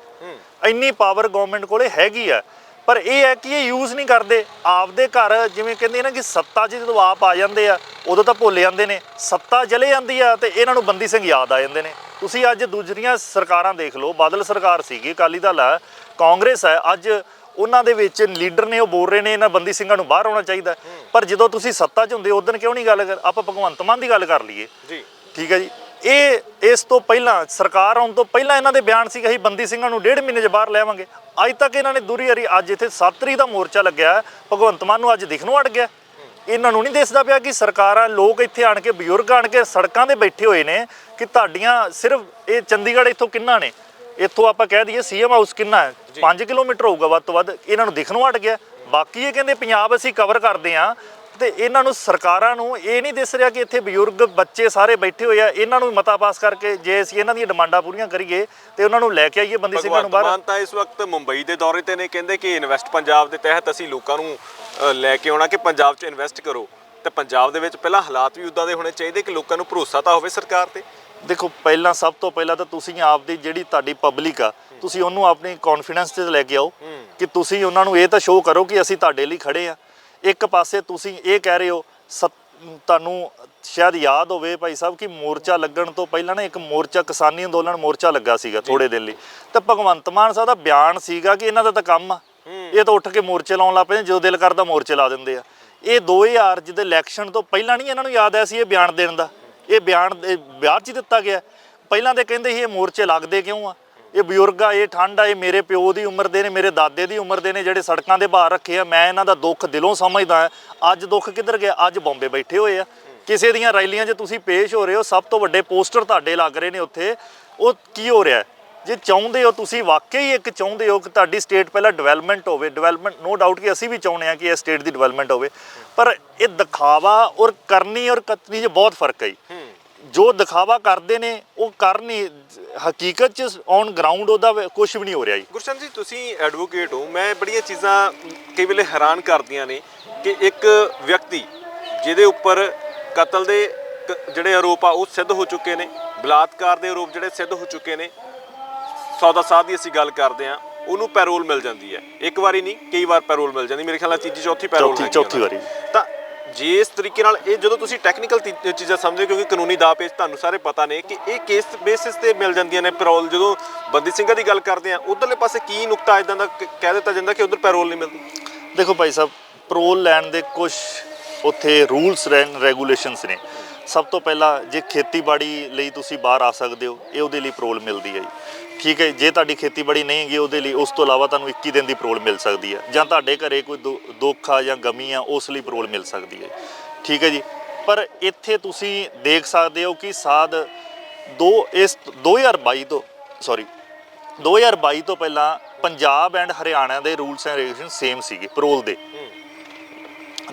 ਇੰਨੀ ਪਾਵਰ ਗਵਰਨਮੈਂਟ ਕੋਲੇ ਹੈਗੀ ਆ, ਪਰ ਇਹ ਹੈ ਕਿ ਇਹ ਯੂਜ਼ ਨਹੀਂ ਕਰਦੇ। ਆਪਦੇ ਘਰ ਜਿਵੇਂ ਕਹਿੰਦੇ ਨਾ ਕਿ ਸੱਤਾ 'ਚ ਜਦੋਂ ਆਪ ਆ ਜਾਂਦੇ ਆ ਉਦੋਂ ਤਾਂ ਭੁੱਲ ਜਾਂਦੇ ਨੇ, ਸੱਤਾ ਚਲੇ ਜਾਂਦੀ ਆ ਤੇ ਇਹਨਾਂ ਨੂੰ ਬੰਦੀ ਸਿੰਘ ਯਾਦ ਆ ਜਾਂਦੇ ਨੇ। ਤੁਸੀਂ ਅੱਜ ਦੂਜੀਆਂ ਸਰਕਾਰਾਂ ਦੇਖ ਲਓ, ਬਾਦਲ ਸਰਕਾਰ ਸੀਗੀ, ਅਕਾਲੀ ਦਲ ਹੈ, ਕਾਂਗਰਸ ਹੈ, ਅੱਜ ਉਹਨਾਂ ਦੇ ਵਿੱਚ ਲੀਡਰ ਨੇ ਉਹ ਬੋਲ ਰਹੇ ਨੇ ਇਹਨਾਂ ਬੰਦੀ ਸਿੰਘਾਂ ਨੂੰ ਬਾਹਰ ਆਉਣਾ ਚਾਹੀਦਾ, ਪਰ ਜਦੋਂ ਤੁਸੀਂ ਸੱਤਾ 'ਚ ਹੁੰਦੇ ਉਦੋਂ ਕਿਉਂ ਨਹੀਂ ਗੱਲ ਆਪਾਂ ਭਗਵੰਤ ਮਾਨ ਦੀ ਗੱਲ ਕਰ ਲਈਏ ਜੀ। ਠੀਕ ਹੈ ਜੀ। ਇਹ ਇਸ ਤੋਂ ਪਹਿਲਾਂ ਸਰਕਾਰ ਆਉਣ ਤੋਂ ਪਹਿਲਾਂ ਇਹਨਾਂ ਦੇ ਬਿਆਨ ਸੀ ਕਿ ਅਸੀਂ ਬੰਦੀ ਸਿੰਘਾਂ ਨੂੰ 1.5 ਮਹੀਨੇ 'ਚ ਬਾਹਰ ਲਿਆਵਾਂਗੇ। ਅੱਜ ਤੱਕ ਇਹਨਾਂ ਨੇ ਦੂਰੀ ਹਰੀ, ਅੱਜ ਇੱਥੇ 7 ਤਰੀਕ ਦਾ ਮੋਰਚਾ ਲੱਗਿਆ, ਭਗਵੰਤ ਮਾਨ ਨੂੰ ਅੱਜ ਦਿਖਣੋਂ ਅੜ ਗਿਆ। ਇਹਨਾਂ ਨੂੰ ਨਹੀਂ ਦਿਸਦਾ ਪਿਆ ਕਿ ਸਰਕਾਰਾਂ, ਲੋਕ ਇੱਥੇ ਆਣ ਕੇ, ਬਜ਼ੁਰਗ ਆਣ ਕੇ ਸੜਕਾਂ 'ਤੇ ਬੈਠੇ ਹੋਏ ਨੇ ਕਿ ਤੁਹਾਡੀਆਂ ਸਿਰਫ ਇਹ ਚੰਡੀਗੜ੍ਹ ਇੱਥੋਂ ਕਿੰਨਾ ਨੇ, ਇੱਥੋਂ ਆਪਾਂ ਕਹਿ ਦਈਏ CM ਹਾਊਸ ਕਿੰਨਾ ਹੈ, 5 ਕਿਲੋਮੀਟਰ ਹੋਊਗਾ ਵੱਧ ਤੋਂ ਵੱਧ, ਇਹਨਾਂ ਨੂੰ ਦਿਖਣੋਂ ਅੜ ਗਿਆ। ਬਾਕੀ ਇਹ ਕਹਿੰਦੇ ਪੰਜਾਬ ਅਸੀਂ ਕਵਰ ਕਰਦੇ ਹਾਂ, ਤੇ ਇਹਨਾਂ ਨੂੰ ਸਰਕਾਰਾਂ ਨੂੰ ਇਹ ਨਹੀਂ ਦਿਸ ਰਿਹਾ ਕਿ ਇੱਥੇ ਬਜ਼ੁਰਗ ਬੱਚੇ ਸਾਰੇ ਬੈਠੇ ਹੋਏ ਆ, ਇਹਨਾਂ ਨੂੰ ਮਤਾ ਪਾਸ ਕਰਕੇ ਜੇ ਅਸੀਂ ਇਹਨਾਂ ਦੀਆਂ ਡਿਮਾਂਡਾਂ ਪੂਰੀਆਂ ਕਰੀਏ ਤੇ ਉਹਨਾਂ ਨੂੰ ਲੈ ਕੇ ਆਈਏ ਬੰਦੀ ਸਿੰਘਾਂ ਨੂੰ ਬਾਹਰ। ਭਗਵੰਤ ਮਾਨ ਤਾਂ ਇਸ ਵਕਤ ਮੁੰਬਈ ਦੇ ਦੌਰੇ ਤੇ ਨੇ, ਕਹਿੰਦੇ ਕਿ ਇਨਵੈਸਟ ਪੰਜਾਬ ਦੇ ਤਹਿਤ ਅਸੀਂ ਲੋਕਾਂ ਨੂੰ ਲੈ ਕੇ ਆਉਣਾ ਕਿ ਪੰਜਾਬ 'ਚ ਇਨਵੈਸਟ ਕਰੋ। ਤੇ ਪੰਜਾਬ ਦੇ ਵਿੱਚ ਪਹਿਲਾਂ ਹਾਲਾਤ ਵੀ ਉੱਦਾਂ ਦੇ ਹੋਣੇ ਚਾਹੀਦੇ ਕਿ ਲੋਕਾਂ ਨੂੰ ਭਰੋਸਾ ਤਾਂ ਹੋਵੇ ਸਰਕਾਰ ਤੇ। ਦੇਖੋ ਪਹਿਲਾਂ ਸਭ ਤੋਂ ਪਹਿਲਾਂ ਤਾਂ ਤੁਸੀਂ ਆਪਦੀ ਜਿਹੜੀ ਤੁਹਾਡੀ ਪਬਲਿਕ ਆ ਤੁਸੀਂ ਉਹਨੂੰ ਆਪਣੀ ਕੌਨਫੀਡੈਂਸ 'ਤੇ ਲੈ ਕੇ ਆਓ ਕਿ ਤੁਸੀਂ ਉਹਨਾਂ ਨੂੰ ਇਹ ਤਾਂ ਸ਼ੋਅ ਕਰੋ ਕਿ ਅਸੀਂ ਤੁਹਾਡੇ ਲਈ ਖੜੇ ਆ। ਇੱਕ ਪਾਸੇ ਤੁਸੀਂ ਇਹ ਕਹਿ ਰਹੇ ਹੋ ਤੁਹਾਨੂੰ ਸ਼ਾਇਦ ਯਾਦ ਹੋਵੇ ਭਾਈ ਸਾਹਿਬ ਕਿ ਮੋਰਚਾ ਲੱਗਣ ਤੋਂ ਪਹਿਲਾਂ ਨਾ ਇੱਕ ਮੋਰਚਾ ਕਿਸਾਨੀ ਅੰਦੋਲਨ ਮੋਰਚਾ ਲੱਗਾ ਸੀਗਾ ਥੋੜੇ ਦਿਨ ਲਈ, ਤਾਂ ਭਗਵੰਤ ਮਾਨ ਸਾਹਿਬ ਦਾ ਬਿਆਨ ਸੀਗਾ ਕਿ ਇਹਨਾਂ ਦਾ ਤਾਂ ਕੰਮ ਆ, ਇਹ ਤਾਂ ਉੱਠ ਕੇ ਮੋਰਚੇ ਲਾਉਣ ਲੱਗ ਪਏ, ਜਦੋਂ ਦਿਲ ਕਰਦਾ ਮੋਰਚੇ ਲਾ ਦਿੰਦੇ ਆ। ਇਹ 2000 ਜਿਹਦੇ ਇਲੈਕਸ਼ਨ ਤੋਂ ਪਹਿਲਾਂ ਨਹੀਂ ਇਹਨਾਂ ਨੂੰ ਯਾਦ ਆਇਆ ਸੀ ਇਹ ਬਿਆਨ ਦੇਣ ਦਾ, ਇਹ ਬਿਆਨ ਬਾਅਦ 'ਚ ਦਿੱਤਾ ਗਿਆ। ਪਹਿਲਾਂ ਤਾਂ ਕਹਿੰਦੇ ਸੀ ਇਹ ਮੋਰਚੇ ਲੱਗਦੇ ਕਿਉਂ ਆ, ਇਹ ਬਜ਼ੁਰਗ ਆ, ਇਹ ਠੰਡ ਆ, ਇਹ ਮੇਰੇ ਪਿਓ ਦੀ ਉਮਰ ਦੇ ਨੇ, ਮੇਰੇ ਦਾਦੇ ਦੀ ਉਮਰ ਦੇ ਨੇ ਜਿਹੜੇ ਸੜਕਾਂ ਦੇ ਬਾਹਰ ਰੱਖੇ ਆ, ਮੈਂ ਇਹਨਾਂ ਦਾ ਦੁੱਖ ਦਿਲੋਂ ਸਮਝਦਾ। ਅੱਜ ਦੁੱਖ ਕਿੱਧਰ ਗਿਆ, ਅੱਜ ਬੰਬੇ ਬੈਠੇ ਹੋਏ ਆ, ਕਿਸੇ ਦੀਆਂ ਰੈਲੀਆਂ 'ਚ ਤੁਸੀਂ ਪੇਸ਼ ਹੋ ਰਹੇ ਹੋ, ਸਭ ਤੋਂ ਵੱਡੇ ਪੋਸਟਰ ਤੁਹਾਡੇ ਲੱਗ ਰਹੇ ਨੇ ਉੱਥੇ। ਉਹ ਕੀ ਹੋ ਰਿਹਾ? ਜੇ ਚਾਹੁੰਦੇ ਹੋ ਤੁਸੀਂ ਵਾਕਈ ਇੱਕ ਚਾਹੁੰਦੇ ਹੋ ਕਿ ਤੁਹਾਡੀ ਸਟੇਟ ਪਹਿਲਾਂ ਡਿਵੈਲਪਮੈਂਟ ਹੋਵੇ, ਡਿਵੈਲਪਮੈਂਟ ਨੋ ਡਾਊਟ ਕਿ ਅਸੀਂ ਵੀ ਚਾਹੁੰਦੇ ਹਾਂ ਕਿ ਇਹ ਸਟੇਟ ਦੀ ਡਿਵੈਲਪਮੈਂਟ ਹੋਵੇ, ਪਰ ਇਹ ਦਿਖਾਵਾ ਔਰ ਕਰਨੀ ਔਰ ਕਤਨੀ 'ਚ ਬਹੁਤ ਫਰਕ ਹੈ। ਜੋ ਦਿਖਾਵਾ ਕਰਦੇ ਨੇ ਉਹ ਕਰਨੀ ਹਕੀਕਤ 'ਚ ਔਨ ਗਰਾਊਂਡ ਉਹਦਾ ਕੁਝ ਵੀ ਨਹੀਂ ਹੋ ਰਿਹਾ ਜੀ। ਗੁਰਸ਼ਨ ਜੀ ਤੁਸੀਂ ਐਡਵੋਕੇਟ ਹੋ, ਮੈਂ ਬੜੀਆਂ ਚੀਜ਼ਾਂ ਕਈ ਵੇਲੇ ਹੈਰਾਨ ਕਰਦੀਆਂ ਨੇ ਕਿ ਇੱਕ ਵਿਅਕਤੀ ਜਿਹਦੇ ਉੱਪਰ ਕਤਲ ਦੇ ਜਿਹੜੇ ਆਰੋਪ ਆ ਉਹ ਸਿੱਧ ਹੋ ਚੁੱਕੇ ਨੇ, ਬਲਾਤਕਾਰ ਦੇ ਆਰੋਪ ਜਿਹੜੇ ਸਿੱਧ ਹੋ ਚੁੱਕੇ ਨੇ, ਸੌਦਾ ਸਾਧ ਦੀ ਅਸੀਂ ਗੱਲ ਕਰਦੇ ਹਾਂ, ਉਹਨੂੰ ਪੈਰੋਲ ਮਿਲ ਜਾਂਦੀ ਹੈ। ਇੱਕ ਵਾਰੀ ਨਹੀਂ ਕਈ ਵਾਰ ਪੈਰੋਲ ਮਿਲ ਜਾਂਦੀ, ਮੇਰੇ ਖਿਆਲ ਨਾਲ ਤੀਜੀ ਚੌਥੀ ਪੈਰੋਲ ਚੌਥੀ ਵਾਰੀ। ਤਾਂ ਜੇ ਇਸ ਤਰੀਕੇ ਨਾਲ ਇਹ ਜਦੋਂ ਤੁਸੀਂ ਟੈਕਨੀਕਲ ਚੀਜ਼ਾਂ ਸਮਝਦੇ ਹੋ, ਕਿਉਂਕਿ ਕਾਨੂੰਨੀ ਦਾਅ ਪੇਚ ਤੁਹਾਨੂੰ ਸਾਰੇ ਪਤਾ ਨੇ ਕਿ ਇਹ ਕੇਸ ਬੇਸਿਸ ਤੇ ਮਿਲ ਜਾਂਦੀਆਂ ਨੇ ਪੈਰੋਲ। ਜਦੋਂ ਬੰਦੀ ਸਿੰਘਾਂ ਦੀ ਗੱਲ ਕਰਦੇ ਆ ਉਧਰਲੇ ਪਾਸੇ ਕੀ ਨੁਕਤਾ ਇਦਾਂ ਦਾ ਕਹਿ ਦਿੱਤਾ ਜਾਂਦਾ ਕਿ ਉਧਰ ਪੈਰੋਲ ਨਹੀਂ ਮਿਲਦੀ? ਦੇਖੋ ਭਾਈ ਸਾਹਿਬ ਪੈਰੋਲ ਲੈਣ ਦੇ ਕੁਝ ਉੱਥੇ ਰੂਲਸ ਰੈਗੂਲੇਸ਼ਨਸ ਨੇ। ਸਭ ਤੋਂ ਪਹਿਲਾਂ ਜੇ ਖੇਤੀਬਾੜੀ ਲਈ ਤੁਸੀਂ ਬਾਹਰ ਆ ਸਕਦੇ ਹੋ ਇਹ ਉਹਦੇ ਲਈ ਪੈਰੋਲ ਮਿਲਦੀ ਹੈ ਜੀ, ਠੀਕ ਹੈ। ਜੇ ਤੁਹਾਡੀ ਖੇਤੀਬਾੜੀ ਨਹੀਂ ਹੈਗੀ ਉਹਦੇ ਲਈ ਉਸ ਤੋਂ ਇਲਾਵਾ ਤੁਹਾਨੂੰ 21 ਦਿਨ ਦੀ ਪੈਰੋਲ ਮਿਲ ਸਕਦੀ ਹੈ, ਜਾਂ ਤੁਹਾਡੇ ਘਰੇ ਕੋਈ ਦੁੱਖ ਆ ਜਾਂ ਗਮੀ ਆ ਉਸ ਲਈ ਪੈਰੋਲ ਮਿਲ ਸਕਦੀ ਹੈ, ਠੀਕ ਹੈ ਜੀ। ਪਰ ਇੱਥੇ ਤੁਸੀਂ ਦੇਖ ਸਕਦੇ ਹੋ ਕਿ ਸਾਧ 2022 ਤੋਂ ਪਹਿਲਾਂ ਪੰਜਾਬ ਐਂਡ ਹਰਿਆਣਾ ਦੇ ਰੂਲਸ ਐਂਡ ਰੈਗੂਲੇਸ਼ਨ ਸੇਮ ਸੀਗੇ ਪੈਰੋਲ ਦੇ।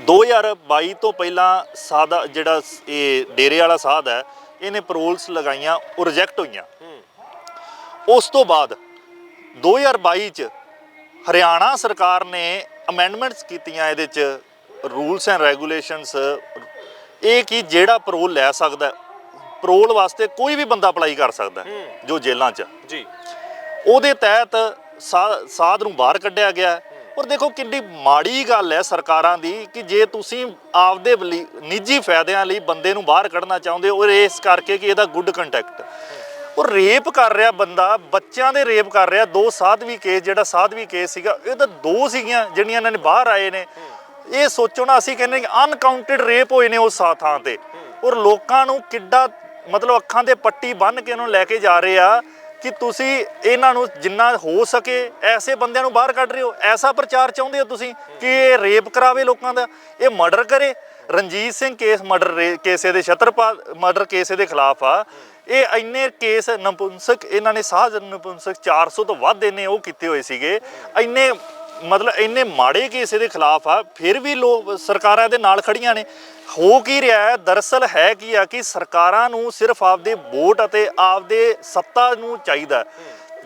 2022 ਤੋਂ ਪਹਿਲਾਂ ਸਾਦਾ ਜਿਹੜਾ ਇਹ ਡੇਰੇ ਵਾਲਾ ਸਾਧ ਹੈ ਇਹਨੇ ਪੈਰੋਲਸ ਲਗਾਈਆਂ ਉਹ ਰਿਜੈਕਟ ਹੋਈਆਂ। ਉਸ ਤੋਂ ਬਾਅਦ 2022 ਚ ਹਰਿਆਣਾ ਸਰਕਾਰ ਨੇ ਅਮੈਂਡਮੈਂਟਸ ਕੀਤੀਆਂ ਇਹਦੇ ਚ ਰੂਲਸ ਐਂਡ ਰੈਗੂਲੇਸ਼ਨਸ, ਇਹ ਕਿ ਜਿਹੜਾ ਪੈਰੋਲ ਲੈ ਸਕਦਾ, ਪੈਰੋਲ ਵਾਸਤੇ ਕੋਈ ਵੀ ਬੰਦਾ ਅਪਲਾਈ ਕਰ ਸਕਦਾ ਜੋ ਜੇਲ੍ਹਾਂ 'ਚ ਜੀ, ਉਹਦੇ ਤਹਿਤ ਸਾਧ ਨੂੰ ਬਾਹਰ ਕੱਢਿਆ ਗਿਆ। ਔਰ ਦੇਖੋ ਕਿੰਨੀ ਮਾੜੀ ਗੱਲ ਹੈ ਸਰਕਾਰਾਂ ਦੀ ਕਿ ਜੇ ਤੁਸੀਂ ਆਪਦੇ ਨਿੱਜੀ ਫਾਇਦਿਆਂ ਲਈ ਬੰਦੇ ਨੂੰ ਬਾਹਰ ਕੱਢਣਾ ਚਾਹੁੰਦੇ ਹੋ ਔਰ ਇਸ ਕਰਕੇ ਕਿ ਇਹਦਾ ਗੁੱਡ ਕੰਟੈਕਟ, ਉਹ ਰੇਪ ਕਰ ਰਿਹਾ ਬੰਦਾ, ਬੱਚਿਆਂ ਦੇ ਰੇਪ ਕਰ ਰਿਹਾ। 2 ਸਾਧਵੀ ਕੇਸ, ਜਿਹੜਾ ਸਾਧਵੀ ਕੇਸ ਸੀਗਾ ਇਹ ਤਾਂ 2 ਸੀਗੀਆਂ ਜਿਹੜੀਆਂ ਇਹਨਾਂ ਨੇ ਬਾਹਰ ਆਏ ਨੇ। ਇਹ ਸੋਚੋ ਨਾ, ਅਸੀਂ ਕਹਿੰਦੇ ਕਿ ਅਨਕਾਊਂਟਡ ਰੇਪ ਹੋਏ ਨੇ ਉਸ ਥਾਂ ਤੇ, ਔਰ ਲੋਕਾਂ ਨੂੰ ਕਿੱਡਾ ਮਤਲਬ ਅੱਖਾਂ ਦੇ ਪੱਟੀ ਬੰਨ੍ਹ ਕੇ ਉਹਨੂੰ ਲੈ ਕੇ ਜਾ ਰਹੇ ਆ ਕਿ ਤੁਸੀਂ ਇਹਨਾਂ ਨੂੰ ਜਿੰਨਾ ਹੋ ਸਕੇ ਐਸੇ ਬੰਦਿਆਂ ਨੂੰ ਬਾਹਰ ਕੱਢ ਰਹੇ ਹੋ। ਐਸਾ ਪ੍ਰਚਾਰ ਚਾਹੁੰਦੇ ਹੋ ਤੁਸੀਂ ਕਿ ਇਹ ਰੇਪ ਕਰਾਵੇ ਲੋਕਾਂ ਦਾ, ਇਹ ਮਰਡਰ ਕਰੇ। Ranjit Singh case murder case ਦੇ ਛਤਰਪਾਲ ਮਰਡਰ ਕੇਸ ਦੇ ਖਿਲਾਫ ਆ। ਇਹ ਇੰਨੇ ਕੇਸ ਨਪੁੰਸਕ ਇਹਨਾਂ ਨੇ ਸਾਧ ਨਪੁੰਸਕ 400 ਤੋਂ ਵੱਧ ਇਹਨੇ ਉਹ ਕੀਤੇ ਹੋਏ ਸੀਗੇ, ਇੰਨੇ ਮਤਲਬ ਇੰਨੇ ਮਾੜੇ ਕੇਸ ਇਹਦੇ ਖਿਲਾਫ ਆ, ਫਿਰ ਵੀ ਲੋਕ ਸਰਕਾਰਾਂ ਦੇ ਨਾਲ ਖੜੀਆਂ ਨੇ। ਹੋ ਕੀ ਰਿਹਾ ਹੈ ਦਰਅਸਲ ਹੈ ਕੀ ਆ ਕਿ ਸਰਕਾਰਾਂ ਨੂੰ ਸਿਰਫ ਆਪਦੇ ਵੋਟ ਅਤੇ ਆਪਦੇ ਸੱਤਾ ਨੂੰ ਚਾਹੀਦਾ,